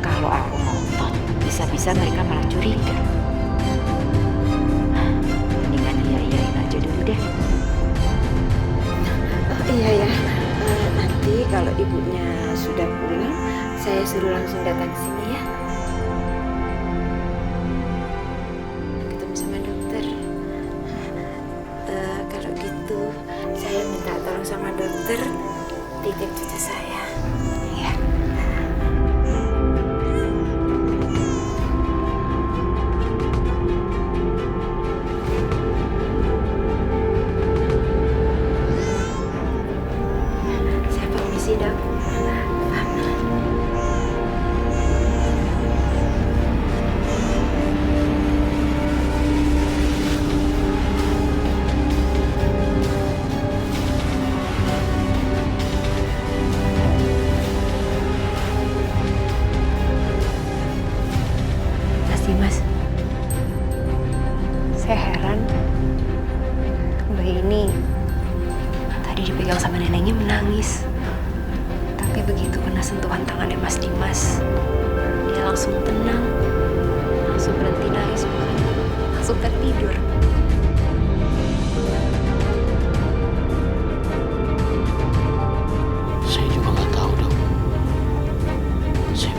S10: Kalau aku ngotot, bisa-bisa mereka malah curiga. Mendingan iya-iyain aja dulu deh.
S8: Oh iya ya, nanti kalau ibunya sudah pulang, saya suruh langsung datang ke sini ya. Ketemu sama dokter. Kalau gitu, saya minta tolong sama dokter titip cucu saya. Ya. Saya permisi, Dok. Mas Dimas, saya heran bayi ini tadi dipegang sama neneknya menangis. Tapi begitu kena sentuhan tangannya Mas Dimas, dia langsung tenang, langsung berhenti nangis, langsung tertidur.
S5: Saya juga nggak tahu, Dok. Saya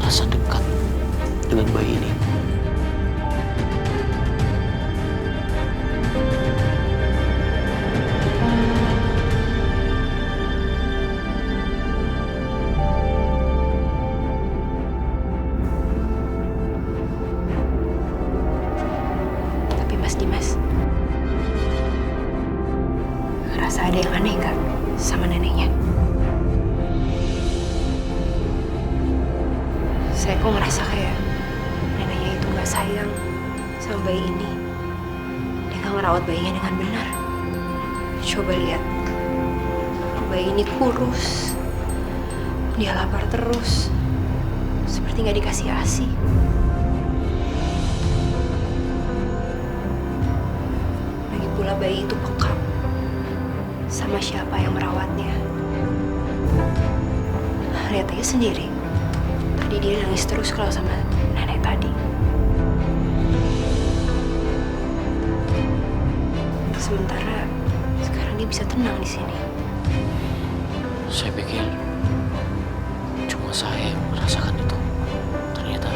S5: merasa dekat dengan bayi ini.
S8: Tapi Mas Dimas, ngerasa ada yang aneh nggak sama neneknya? Saya kok ngerasa kayak neneknya itu nggak sayang sama bayi ini. Dia nggak ngerawat bayinya dengan benar. Coba lihat, bayi ini kurus, Dia lapar terus. Seperti nggak dikasih ASI. Lagi pula bayi itu peka sama siapa yang merawatnya. Lihat aja sendiri. Tadi dia nangis terus kalau sama nenek tadi. Sementara sekarang dia bisa tenang di sini.
S5: Saya pikir cuma saya yang merasakan itu. Ternyata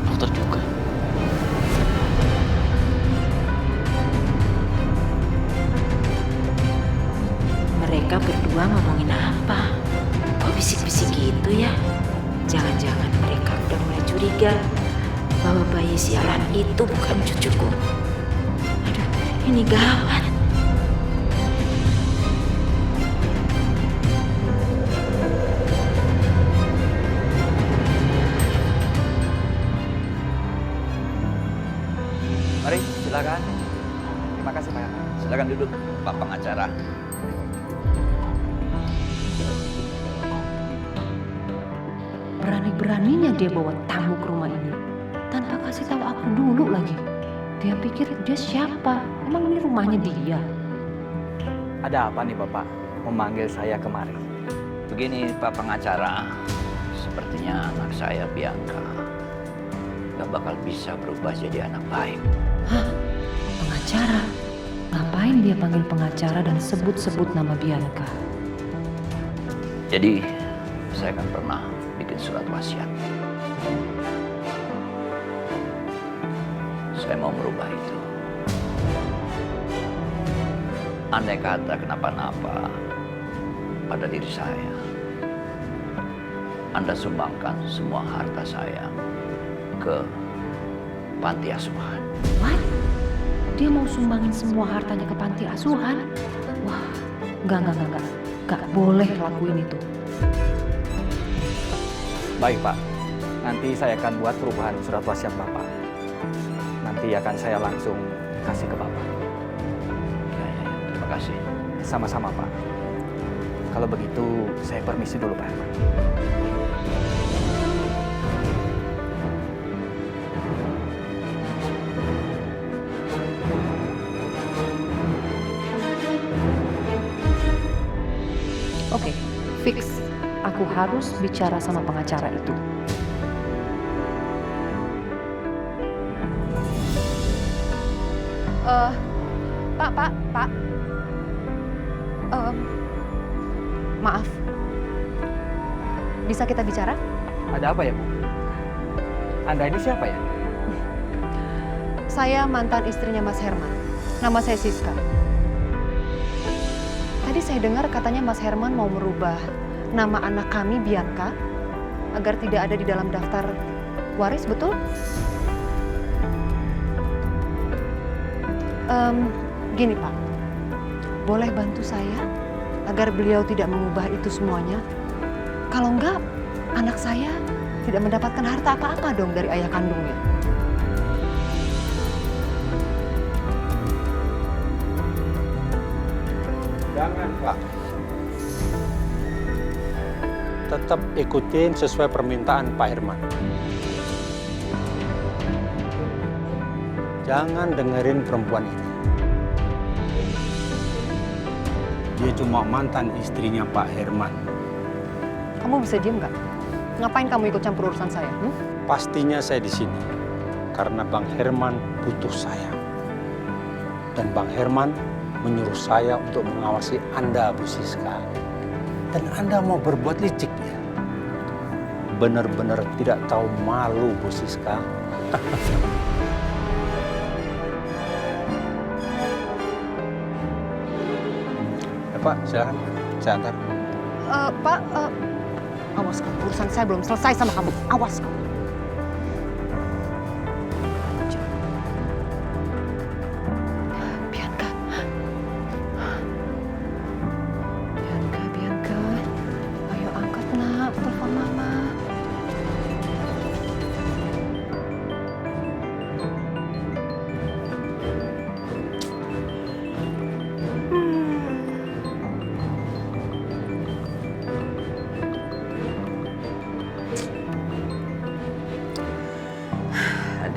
S5: dokter juga.
S10: Mereka berdua ngomongin apa? Kok bisik-bisik gitu ya? Jangan-jangan mereka udah mulai curiga bahwa bayi sialan itu bukan cucuku. Aduh, ini gawat.
S9: Mari, silakan. Terima kasih, Pak. Silakan duduk, Pak pengacara.
S12: Berani-beraninya dia bawa tamu ke rumah ini tanpa kasih tahu aku dulu lagi. Dia pikir dia siapa? Emang ini rumahnya dia?
S6: Ada apa nih Bapak memanggil saya kemari?
S9: Begini, Pak pengacara. Sepertinya anak saya, Bianca, gak bakal bisa berubah jadi anak baik.
S12: Hah? Pengacara? Ngapain dia panggil pengacara dan sebut-sebut nama Bianca?
S9: Jadi, saya kan pernah bikin surat wasiat. Saya mau merubah itu. Andai kata kenapa-napa pada diri saya, Anda sumbangkan semua harta saya ke panti asuhan.
S12: What? Dia mau sumbangin semua hartanya ke panti asuhan? Wah, enggak. Enggak boleh lakuin itu.
S6: Baik Pak, nanti saya akan buat perubahan surat wasiat Bapak. Nanti akan saya langsung kasih ke Bapak.
S9: Ya, terima kasih.
S6: Sama-sama Pak. Kalau begitu saya permisi dulu Pak Herman.
S12: Oke, fix. Aku harus bicara sama pengacara itu. Pak. Maaf. Bisa kita bicara?
S6: Ada apa ya Bu? Anda ini siapa ya?
S12: Saya mantan istrinya Mas Herman. Nama saya Siska. Tadi saya dengar katanya Mas Herman mau merubah nama anak kami, Bianca, agar tidak ada di dalam daftar waris, betul? Gini Pak, boleh bantu saya agar beliau tidak mengubah itu semuanya? Kalau enggak, anak saya tidak mendapatkan harta apa-apa dong dari ayah kandungnya.
S7: Jangan, Pak. Tetap ikutin sesuai permintaan Pak Herman. Jangan dengerin perempuan ini. Dia cuma mantan istrinya Pak Herman.
S12: Kamu bisa diem nggak? Ngapain kamu ikut campur urusan saya?
S7: Pastinya saya di sini karena Bang Herman butuh saya. Dan Bang Herman menyuruh saya untuk mengawasi Anda, Bu Siska. Dan Anda mau berbuat licik ya? Benar-benar tidak tahu malu, Bu Siska. Pak, silakan. Saya antar.
S12: Pak, awas kamu, urusan saya belum selesai sama kamu. Awas kamu. Bianca. Ayo angkat nak, telepon mama.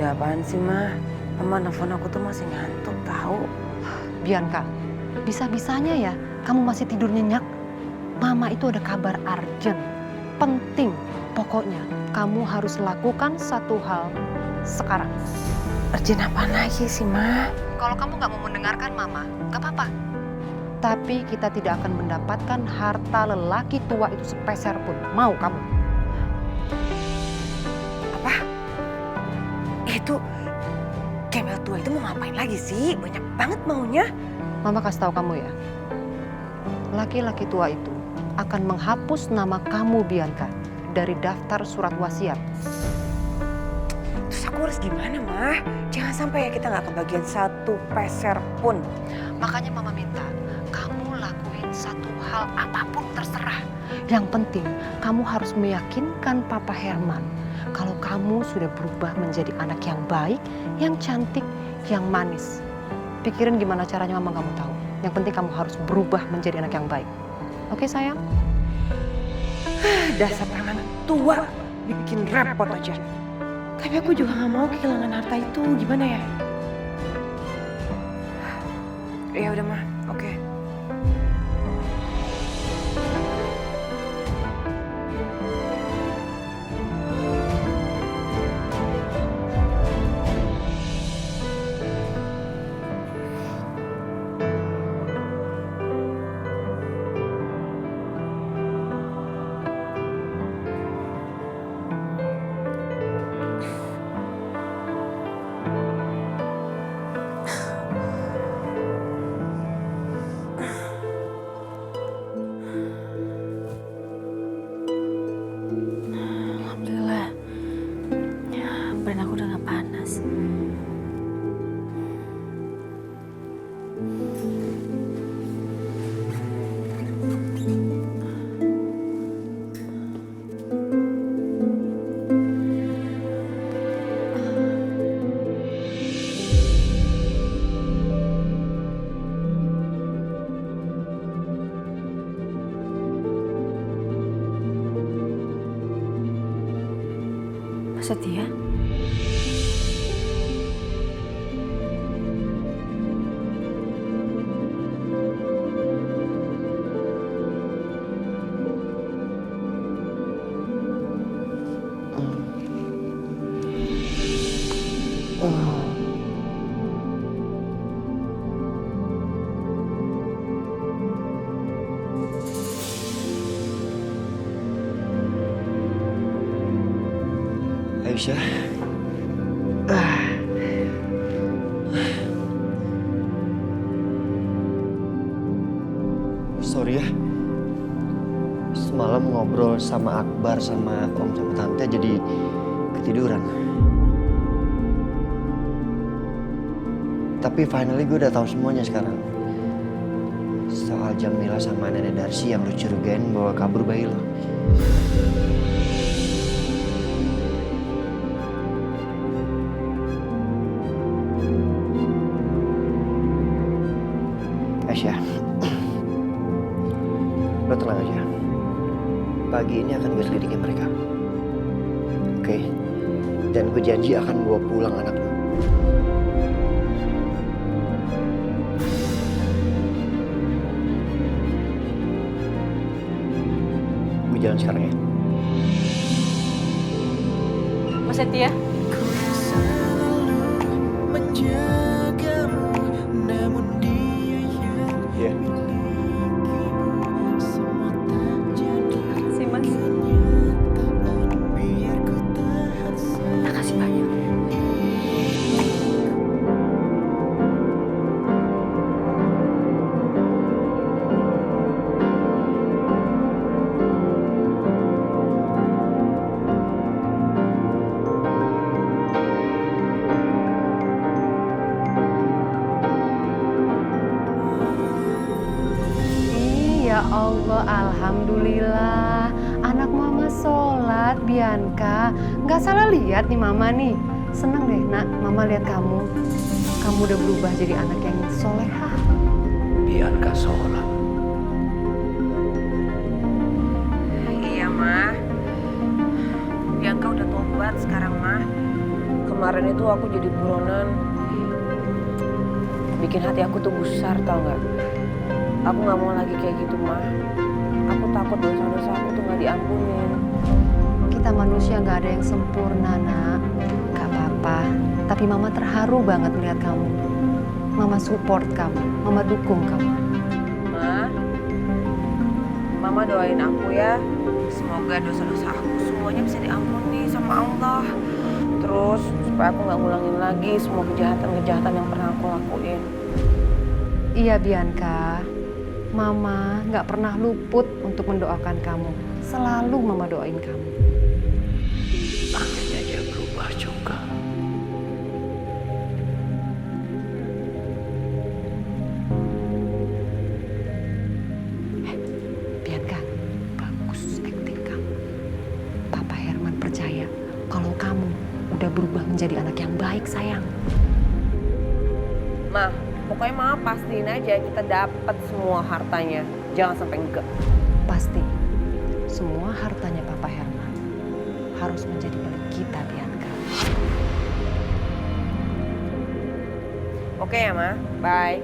S10: Ada apaan sih, Ma? Mama nelfon aku tuh masih ngantuk tahu.
S12: Bianca, bisa-bisanya ya kamu masih tidur nyenyak. Mama itu ada kabar urgent, penting. Pokoknya kamu harus lakukan satu hal sekarang.
S10: Urgent apa lagi sih, Ma?
S12: Kalau kamu nggak mau mendengarkan Mama, nggak apa-apa. Tapi kita tidak akan mendapatkan harta lelaki tua itu sepeser pun. Mau kamu?
S10: Apa? Itu Kemal tua itu mau ngapain lagi sih? Banyak banget maunya.
S12: Mama kasih tahu kamu ya. Laki-laki tua itu akan menghapus nama kamu Bianca dari daftar surat wasiat.
S10: Terus aku harus gimana, Ma? Jangan sampai ya kita nggak kebagian satu peser pun.
S12: Makanya Mama minta kamu lakuin satu hal apapun terserah. Yang penting kamu harus meyakinkan Papa Herman kalau kamu sudah berubah menjadi anak yang baik, yang cantik, yang manis. Pikirin gimana caranya Mama kamu tahu. Yang penting kamu harus berubah menjadi anak yang baik. Oke sayang?
S10: Dasar anak tua bikin repot aja. Tapi aku juga nggak mau kehilangan harta itu. Gimana ya? Ya udah, Ma. Oke.
S8: Alhamdulillah, badan aku udah gak panas. Setia?
S2: Aisyah. Sorry ya. Semalam ngobrol sama Akbar, sama Om, sama Tante jadi ketiduran. Tapi finally gue udah tahu semuanya sekarang. Soal Jamila sama Nenek Darsi yang lu curigain bawa kabur bayi lo. Aisyah, lo tenang aja. Pagi ini akan gue selidiki mereka. Oke? Dan gue janji akan bawa pulang anak lo. Gue jalan sekarang ya.
S8: Mas Setia?
S2: Iya.
S8: Makasih, Mas. Makasih banyak.
S12: Ya Allah, alhamdulillah. Anak Mama sholat, Bianca. Nggak salah lihat nih Mama nih. Seneng deh nak, Mama lihat kamu. Kamu udah berubah jadi anak yang solehah.
S5: Bianca sholat.
S10: Iya, Ma. Bianca udah tobat sekarang, Ma. Kemarin
S3: Kemarin itu aku jadi buronan. Bikin hati aku tuh gusar, tau gak? Aku gak mau lagi kayak gitu, Ma. Aku takut dosa-dosa aku tuh gak diampunin.
S12: Kita manusia nggak ada yang sempurna, Nak. Gak apa-apa. Tapi Mama terharu banget melihat kamu. Mama support kamu. Mama dukung kamu.
S3: Ma, Mama doain aku ya. Semoga dosa-dosa aku semuanya bisa diampuni sama Allah. Terus supaya aku nggak ngulangin lagi semua kejahatan-kejahatan yang pernah aku lakuin.
S12: Iya, Bianca. Mama nggak pernah luput untuk mendoakan kamu. Selalu Mama doain kamu.
S5: Akhirnya dia berubah juga.
S12: Bianca, bagus akting kamu. Papa Herman percaya kalau kamu udah berubah menjadi anak yang baik, sayang.
S3: Ma, pokoknya Mama pastiin aja kita dapat semua hartanya. Jangan sampai enggak.
S12: Pasti. Semua hartanya Papa Herman harus menjadi milik kita, Bianca.
S3: Oke ya, Ma. Bye.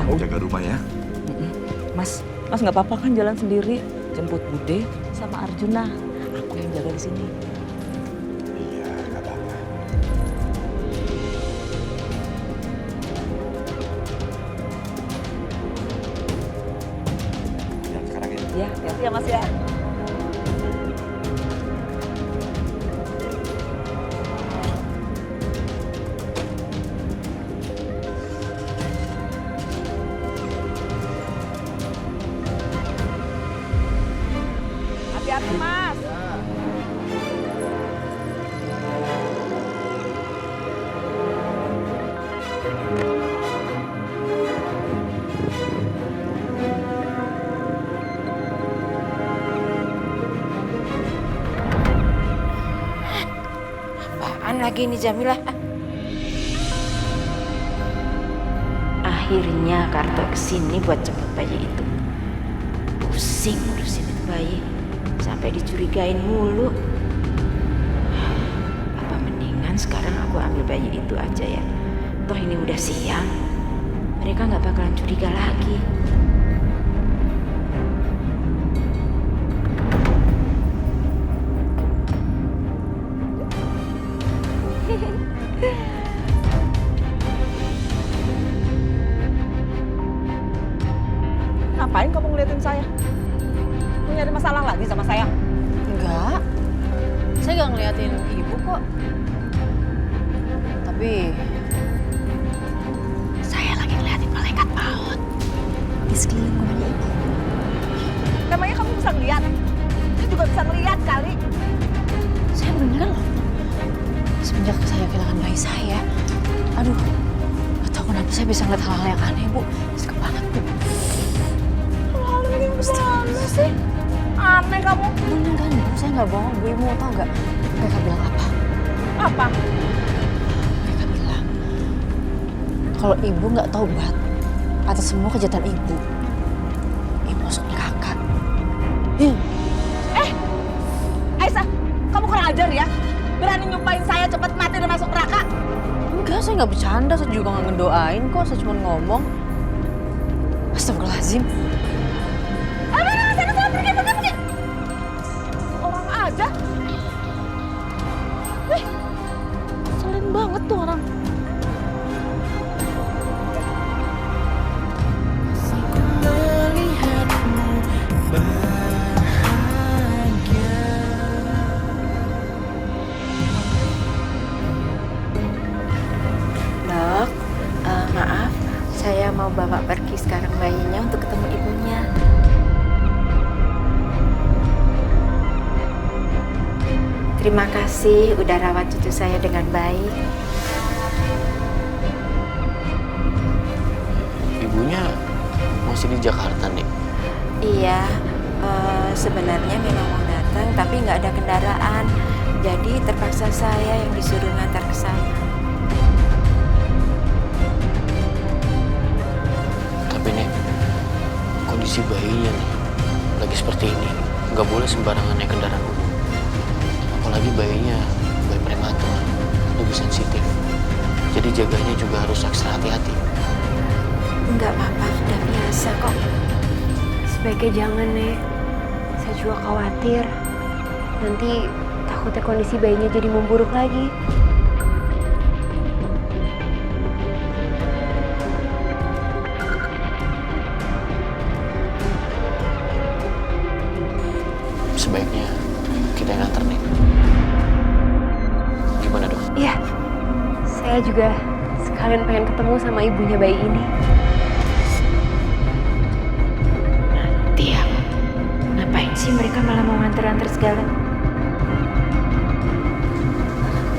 S13: Kamu jaga rumah ya.
S14: Mas nggak apa-apa kan jalan sendiri, jemput Bude sama Arjuna. Aku yang jaga di sini.
S13: Iya, nggak apa-apa. Jalan sekarang ya.
S14: Ya, hati-hati ya Mas ya. Hati-hati Mas.
S10: Apaan lagi ini Jamilah? Akhirnya Karto kesini buat jemput bayi itu. Pusing ngurusin itu bayi. Sampai dicurigain mulu. Apa mendingan sekarang aku ambil bayi itu aja ya. Toh ini udah siang. Mereka nggak bakalan curiga lagi.
S14: Ngapain kamu ngeliatin saya? Mau nyari masalah lagi sama saya?
S15: Enggak. Saya nggak ngeliatin ibu kok. Tapi saya lagi ngeliatin malaikat maut di sekeliling rumahnya ibu.
S14: Emangnya kamu bisa ngeliat? Saya juga bisa ngeliat kali.
S15: Saya beneran loh. Semenjak saya kehilangan bayi saya, aduh, nggak tahu kenapa saya bisa ngeliat hal-hal yang aneh, Bu. Suka banget, Bu.
S14: Hal ini gimana sih? Aneh kamu.
S15: Beneran, Bu. Saya nggak bohong, Bu. Ibu mau tau nggak? Mereka bilang apa?
S14: Apa?
S15: Mereka bilang kalau ibu nggak taubat atas semua kejahatan ibu masuk neraka.
S14: Aisyah, kamu kurang ajar ya. Berani nyumpahin saya cepat mati dan masuk neraka.
S15: Enggak, saya nggak bercanda. Saya juga nggak ngedoain kok. Saya cuma ngomong. Astagfirullahaladzim.
S14: Sana, pergi. Orang aja. Wih, selin banget tuh orang.
S10: Dok, maaf, saya mau bawa pergi sekarang bayinya untuk ketemu ibunya. Terima kasih udah rawat cucu saya dengan baik.
S5: Ibunya masih di Jakarta nih?
S10: Iya, sebenarnya memang mau datang tapi nggak ada kendaraan. Jadi terpaksa saya yang disuruh ngantar ke sana.
S5: Tapi nih, kondisi bayinya nih lagi seperti ini, nggak boleh sembarangan naik kendaraan umum. Apalagi bayinya bayi prematur, lebih sensitif. Jadi jaganya juga harus ekstra hati-hati.
S8: Enggak apa-apa, sudah biasa kok. Sebaiknya jangan, Nek. Saya juga khawatir. Nanti takutnya kondisi bayinya jadi memburuk lagi.
S5: Sebaiknya kita yang antar nih. Gimana dok?
S8: Iya, saya juga sekalian pengen ketemu sama ibunya bayi ini. Nanti ya, ngapain sih mereka malah mau nganter-nganter segala?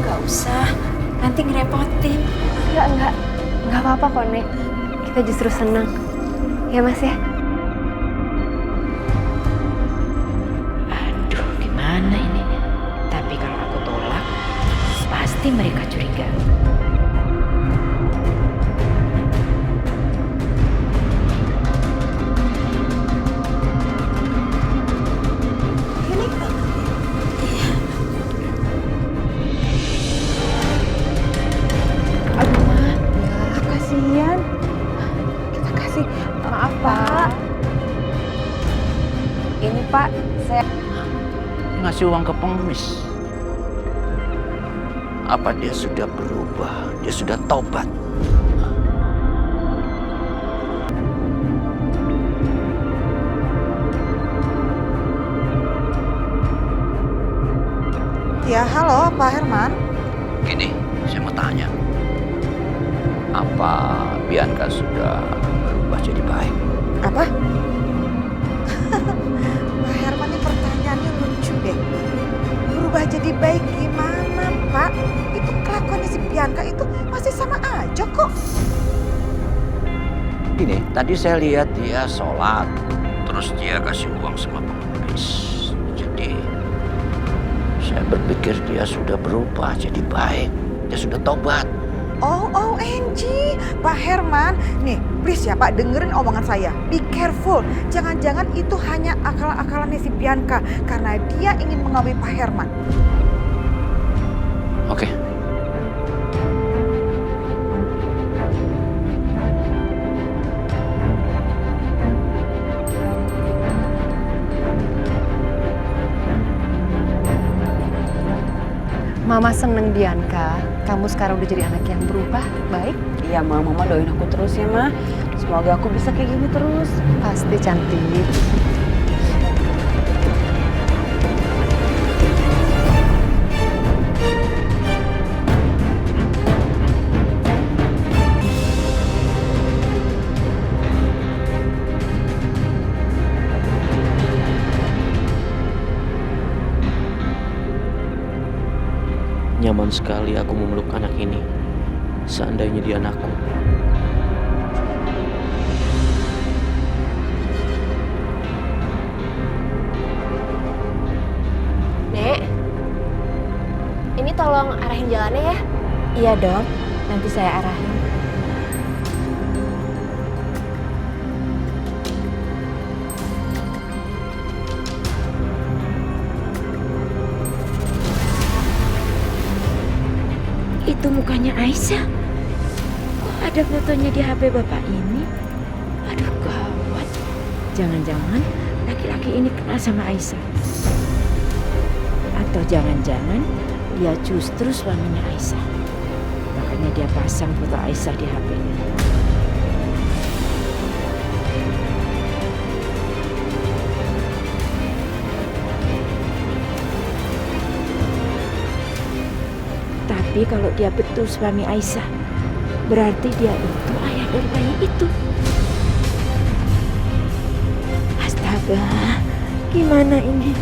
S8: Gak usah, nanti ngerepotin. Enggak apa-apa kok, Nek. Kita justru senang. Ya Mas ya? Aduh, gimana ini? Tapi kalau aku tolak, pasti mereka curiga.
S12: Kasihan. Kita kasih maaf Pak. Ini Pak, saya
S9: Ngasih uang ke pengemis. Apa dia sudah berubah? Dia sudah taubat?
S1: Ya, halo Pak Herman.
S9: Gini, saya mau tanya. Apa Bianca sudah berubah jadi baik?
S1: Apa? Pak Herman, ini pertanyaannya lucu deh. Berubah jadi baik gimana, Pak? Itu kelakuannya si Bianca itu masih sama aja kok.
S9: Gini, tadi saya lihat dia sholat, terus dia kasih uang sama pengemis. Jadi, saya berpikir dia sudah berubah jadi baik. Dia sudah tobat.
S1: Oh, OMG, Pak Herman. Nih, please ya Pak, dengerin omongan saya. Be careful. Jangan-jangan itu hanya akal-akalannya si Bianca karena dia ingin mengawini Pak Herman.
S5: Oke.
S12: Mama seneng Bianca, kamu sekarang udah jadi anak yang berubah, baik?
S14: Iya Ma, Mama doain aku terus ya Ma. Semoga aku bisa kayak gini terus.
S12: Pasti cantik.
S5: Nyaman sekali aku memeluk anak ini. Seandainya dia anakku.
S8: Nek, ini tolong arahin jalannya ya. Iya dong, nanti saya arahin. Itu mukanya Aisyah. Kok ada fotonya di HP bapak ini? Aduh gawat. Jangan-jangan laki-laki ini kenal sama Aisyah. Atau jangan-jangan dia justru suaminya Aisyah. Makanya dia pasang foto Aisyah di HP-nya. Tapi kalau dia betul suami Aisyah, berarti dia itu ayah dari bayi itu. Astaga, gimana ini?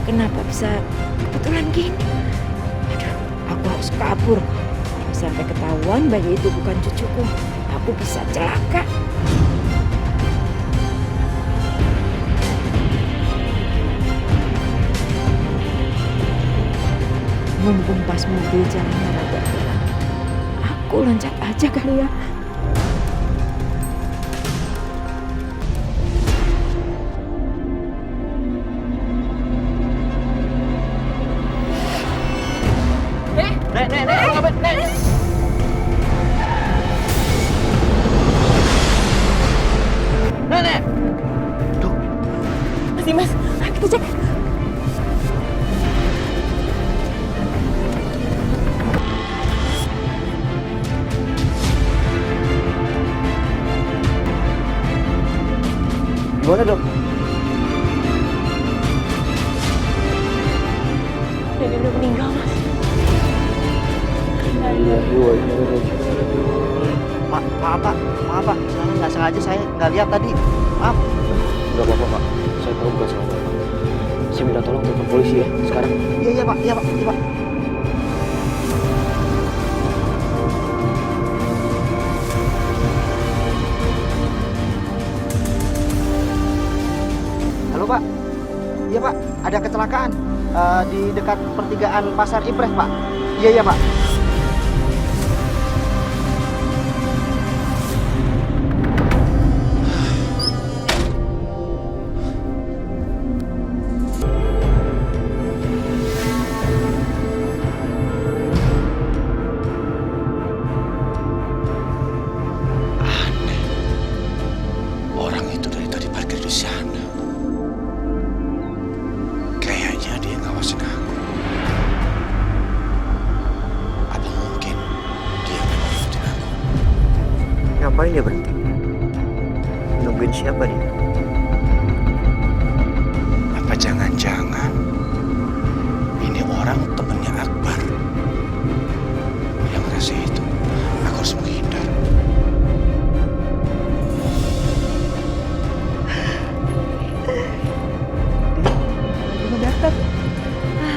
S8: Kenapa bisa kebetulan gini? Aduh, aku harus kabur. Kalau sampai ketahuan bayi itu bukan cucuku, aku bisa celaka. Mumpung pas mobil jalannya rada gelap, aku loncat aja kali ya.
S2: Nenek!
S15: Mas Dimas, ayo kita cek.
S2: Gimana dok?
S15: Dede udah meninggal, Mas.
S2: Maaf pak, saya nggak sengaja, saya nggak lihat tadi. Maaf.
S5: Nggak apa-apa pak, saya tahu bukan salah bapak. Saya minta tolong telepon polisi ya sekarang.
S2: Iya pak. Halo pak, iya pak, ada kecelakaan di dekat pertigaan Pasar Impres pak. Iya pak.
S9: Orang itu dari tadi parkir di sana. Kayaknya dia ngawasin aku. Apa mungkin dia memang ngikutin aku?
S2: Ngapain dia berhenti? Nungguin siapa dia?
S9: Apa jangan-jangan ini orang temennya Akbar? Yang ngerasa itu, aku harus menghindar.
S15: Datang.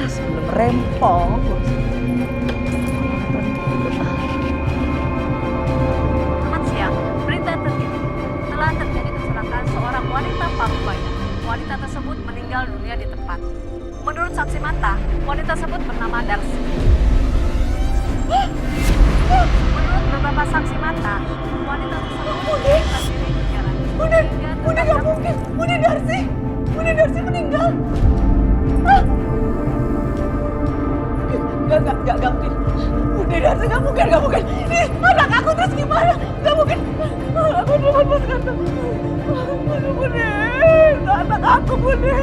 S15: Sebelum rempong.
S16: Selamat siang. Berita terkini. Telah terjadi kecelakaan seorang wanita Parubaya. Wanita tersebut meninggal dunia di tempat. Menurut saksi mata, wanita tersebut bernama Darsi. Menurut beberapa saksi mata, wanita tersebut melarikan diri di jalan. Bunda nggak mungkin. Bunda Darsi meninggal. Gak mungkin. Bunda Darsi gak mungkin. Ih, anak aku terus gimana? Gak mungkin. Aku dapat pas kata. Bunda, anak aku Bunda.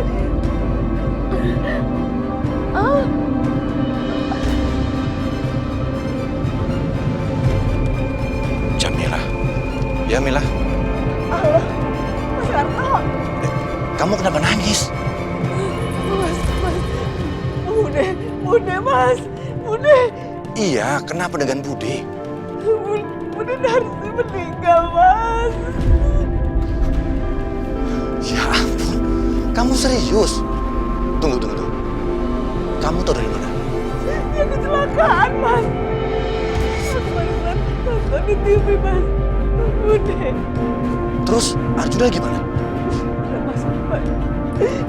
S9: Jamila. Ya Mila,
S16: Allah, Mas Karto.
S9: kamu kenapa nangis?
S16: Bude.
S9: Iya, kenapa dengan Bude?
S16: Bude Darsi meninggal, Mas.
S9: Ya ampun, kamu serius? Tunggu. Kamu tahu dari mana?
S16: Ya kecelakaan, Mas. Nonton di TV, Mas. Bude.
S9: Terus Arjuna gimana?
S16: Mas,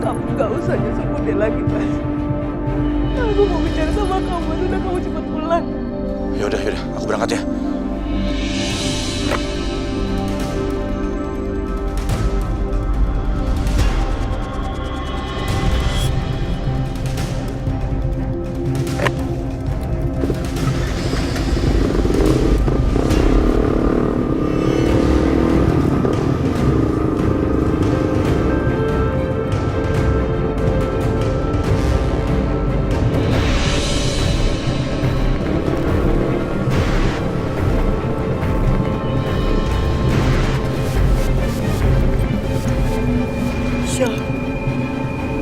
S16: kamu gak usah nyusul Bude lagi, Mas. Aku mau bicara sama kamu, sudah kamu cepat pulang.
S9: Yaudah, aku berangkat ya.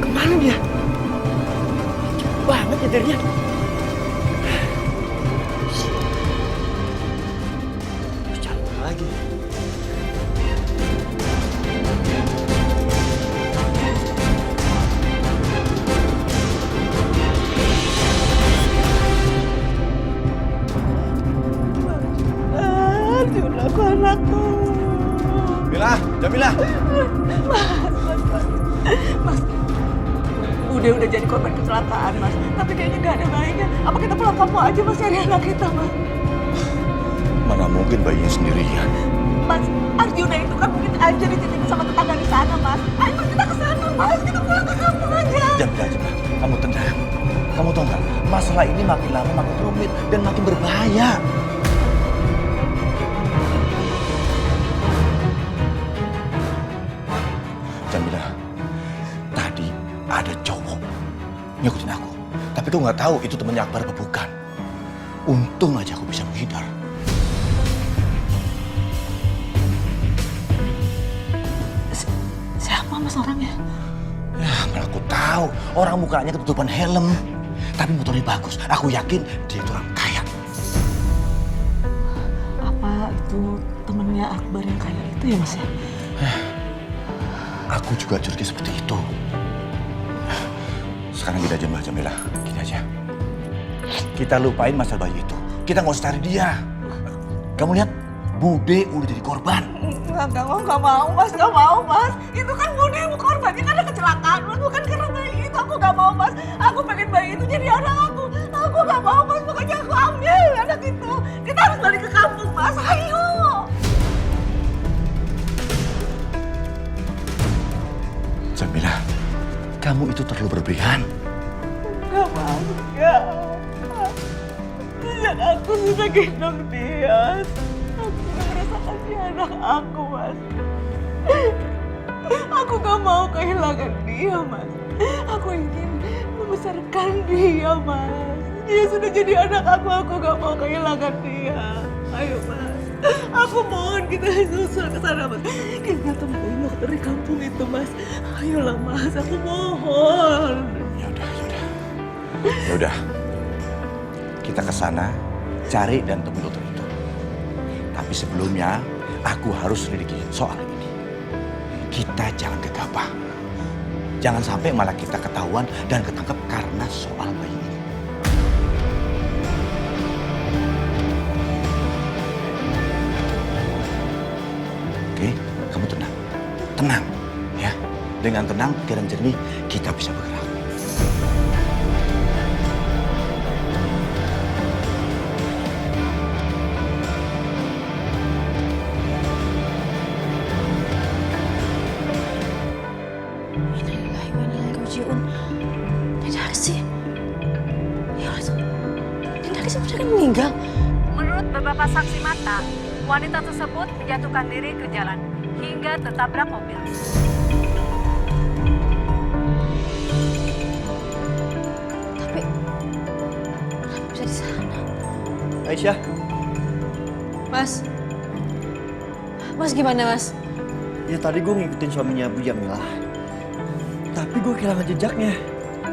S2: Kemana dia? Cepet banget nyetirnya. Bicara lagi.
S16: Arjuna, aku anakku.
S9: Jamila.
S16: Mas, udah jadi korban kecelakaan, Mas. Tapi kayaknya gak ada bayinya. Apa kita pulang kampung aja, Mas, cari anak kita, Mas?
S9: Mana mungkin bayinya sendirian?
S16: Mas, Arjuna itu kan mungkin aja dititipin sama tetangga di sana, Mas. Ayo, Mas, kita ke sana, Mas. Kita pulang ke kampung aja.
S9: Jamila, kamu tenang.
S13: Kamu tahu nggak, masalah ini makin lama makin rumit dan makin berbahaya. Jamila, tadi ada cowok ngikutin aku. Tapi aku nggak tahu itu temennya Akbar apa bukan. Untung aja aku bisa menghindar.
S15: Siapa mas orangnya?
S13: Ya, mana aku tahu. Orang mukanya ketutupan helm. Tapi motornya bagus. Aku yakin dia itu orang kaya.
S15: Apa itu temennya Akbar yang kaya itu ya mas ya?
S13: Aku juga curiga seperti itu. Sekarang kita aja Mbak Jamila. Gini aja. Kita lupain masalah bayi itu. Kita nggak usah cari dia. Kamu lihat, Bude udah jadi korban.
S15: Nggak mau mas, nggak mau mas. Itu kan Bude yang korbannya karena kecelakaan, bukan karena bayi itu. Aku nggak mau mas. Aku pengen bayi itu jadi anak aku. Aku nggak mau mas, pokoknya aku ambil anak itu. Kita harus balik ke kampung mas, ayo.
S13: Jamila, kamu itu terlalu berlebihan.
S15: Nggak mau, nggak. Sejak aku sudah gendong dia, aku merasakan dia anak aku, Mas. Aku gak mau kehilangan dia, Mas. Aku ingin membesarkan dia, Mas. Dia sudah jadi anak aku gak mau kehilangan dia. Ayo, Mas. Aku mohon kita susul ke sana, Mas. Kita temuin dokter di kampung itu, Mas. Ayolah, Mas. Aku mohon.
S13: Ya udah. Kita ke sana, cari dan temui dokter itu. Tapi sebelumnya, aku harus selidiki soal ini. Kita jangan gegabah. Jangan sampai malah kita ketahuan dan ketangkep karena soal bayi ini. Oke, kamu tenang. Tenang, ya. Dengan tenang, pikiran jernih, kita bisa bergerak.
S16: Meninggal. Menurut beberapa saksi mata, wanita tersebut menjatuhkan diri ke jalan hingga tertabrak mobil.
S15: Tapi kenapa bisa di sana?
S2: Aisyah.
S15: Mas gimana Mas?
S2: Ya tadi gue ngikutin suaminya Bu Jamilah. Tapi gue kehilangan jejaknya.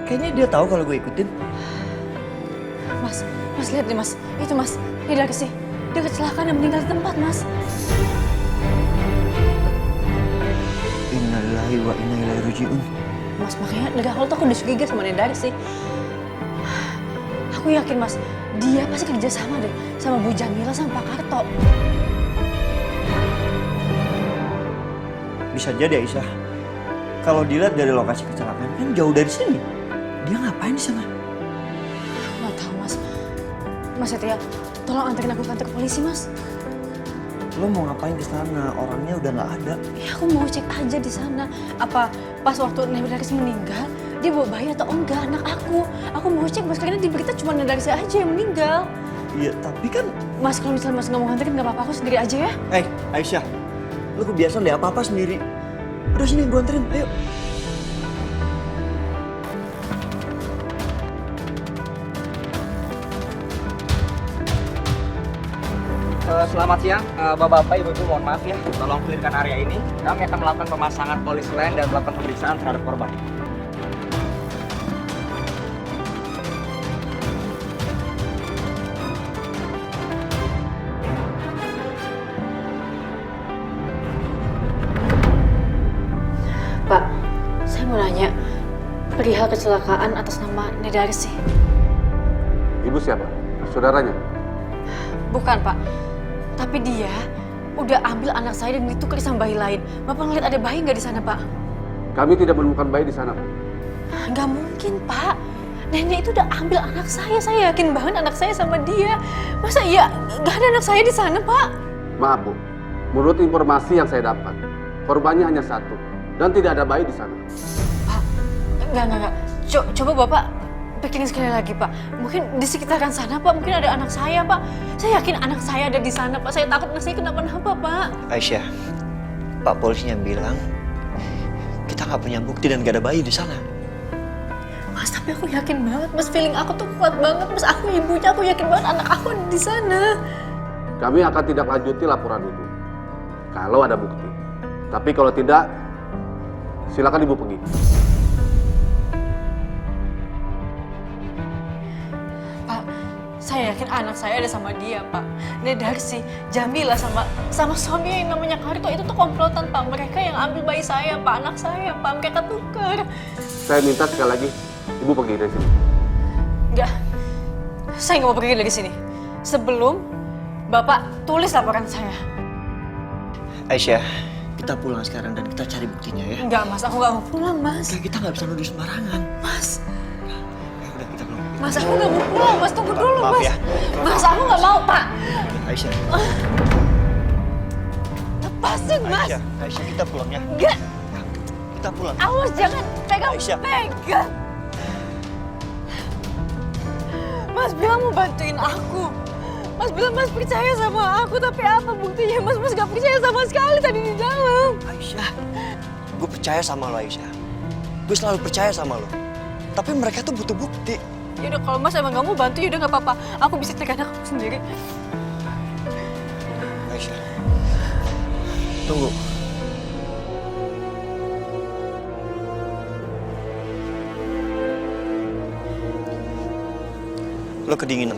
S2: Kayaknya dia tahu kalau gue ikutin.
S15: Mas lihat nih Mas, itu Mas, dia lagi sih. Dia kecelakaan dan meninggal di tempat Mas.
S2: Innalillahi wa inna ilaihi raji'un.
S15: Mas makanya dari awal tuh aku udah curiga sama Nendari sih. Aku yakin Mas, dia pasti kerja sama deh sama Bu Jamila sama Pak Karto.
S2: Bisa jadi Aisyah. Kalau dilihat dari lokasi kecelakaan kan jauh dari sini. Dia ngapain di sana?
S15: Aku nggak tahu Mas. Mas Setia, tolong anterin aku ke kantor polisi Mas.
S2: Lo mau ngapain di sana? Orangnya udah nggak ada.
S15: Ya aku mau cek aja di sana. Apa pas waktu Nendari meninggal dia bawa bayi atau enggak anak aku? Aku mau cek Mas karena di berita cuma Nendari aja yang meninggal.
S2: Iya tapi kan.
S15: Mas kalau misalnya Mas nggak mau nganterin nggak apa-apa, aku sendiri aja ya.
S2: Aisyah, lo kebiasaan deh apa-apa sendiri. Udah sini gue anterin, ayo.
S4: Selamat siang, Bapak-Bapak, Ibu-Ibu, mohon maaf ya. Tolong clearkan area ini. Kami akan melakukan pemasangan polis lain dan melakukan pemeriksaan terhadap korban.
S15: Pak, saya mau nanya, perihal kecelakaan atas nama Nedarsi.
S17: Ibu siapa? Saudaranya?
S15: Bukan, Pak. Tapi dia udah ambil anak saya dan ditukar sama bayi lain. Bapak ngeliat ada bayi nggak di sana, Pak?
S17: Kami tidak menemukan bayi di sana, Bu.
S15: Nggak mungkin, Pak. Nenek itu udah ambil anak saya. Saya yakin banget anak saya sama dia. Masa iya nggak ada anak saya di sana, Pak?
S17: Maaf, Bu. Menurut informasi yang saya dapat, korbannya hanya satu dan tidak ada bayi di sana.
S15: Pak, nggak. Coba Bapak
S16: pikirin sekali lagi, Pak. Mungkin di sekitaran sana, Pak. Mungkin ada anak saya, Pak. Saya yakin anak saya ada di sana, Pak. Saya takut anak saya kenapa-napa, Pak.
S2: Aisyah, Pak polisinya bilang kita nggak punya bukti dan nggak ada bayi di sana.
S16: Mas, tapi aku yakin banget, Mas. Feeling aku tuh kuat banget, Mas. Aku ibunya, aku yakin banget anak aku ada di sana.
S17: Kami akan tidak lanjuti laporan itu. Kalau ada bukti. Tapi kalau tidak, silakan Ibu pergi.
S16: Pak, saya yakin anak saya ada sama dia, Pak. Darsi, Jamila sama suaminya yang namanya Karito itu tuh komplotan, Pak. Mereka yang ambil bayi saya, Pak. Anak saya, Pak. Mereka tukar.
S17: Saya minta sekali lagi, Ibu pergi dari sini.
S16: Enggak, saya nggak mau pergi dari sini. Sebelum Bapak tulis laporan saya.
S2: Aisyah, kita pulang sekarang dan kita cari buktinya ya.
S16: Enggak, Mas. Aku nggak mau pulang, Mas.
S2: Enggak, kita nggak bisa nuduh sembarangan.
S16: Mas.
S2: Ya udah, kita pulang.
S16: Mas, aku nggak mau pulang. Mas, tunggu dulu,
S2: Maaf
S16: Mas.
S2: ya.
S16: Mas, aku nggak mau, Pak.
S2: Aisyah.
S16: Lepasin, Mas.
S2: Aisyah, kita pulang ya.
S16: Enggak.
S2: Kita pulang.
S16: Awas, jangan pegang.
S2: Aisyah.
S16: Pegang. Mas bilang mau bantuin aku. Mas bilang Mas percaya sama aku, tapi apa buktinya? Mas gak percaya sama sekali tadi di dalam.
S2: Aisyah, gue percaya sama lo, Aisyah. Gue selalu percaya sama lo. Tapi mereka tuh butuh bukti.
S16: Yaudah, kalau Mas emang gak mau bantu, yaudah gak apa-apa. Aku bisa tekan aku sendiri.
S2: Aisyah, tunggu. Lo kedinginan.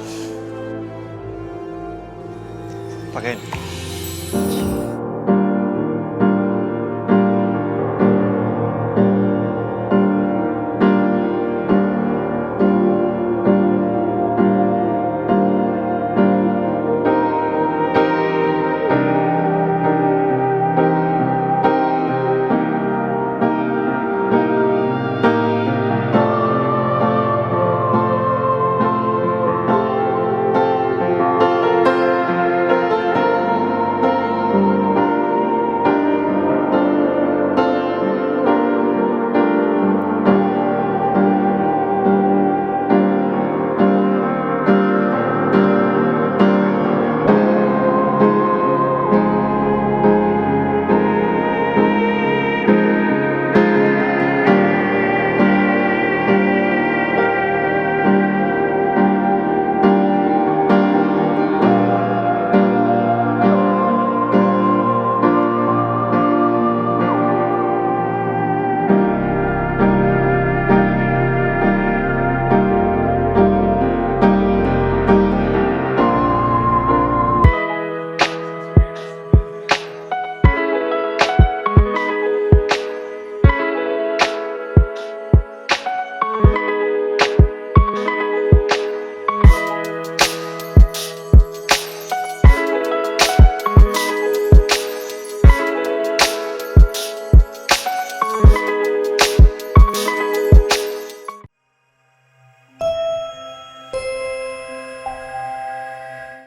S2: Pakein.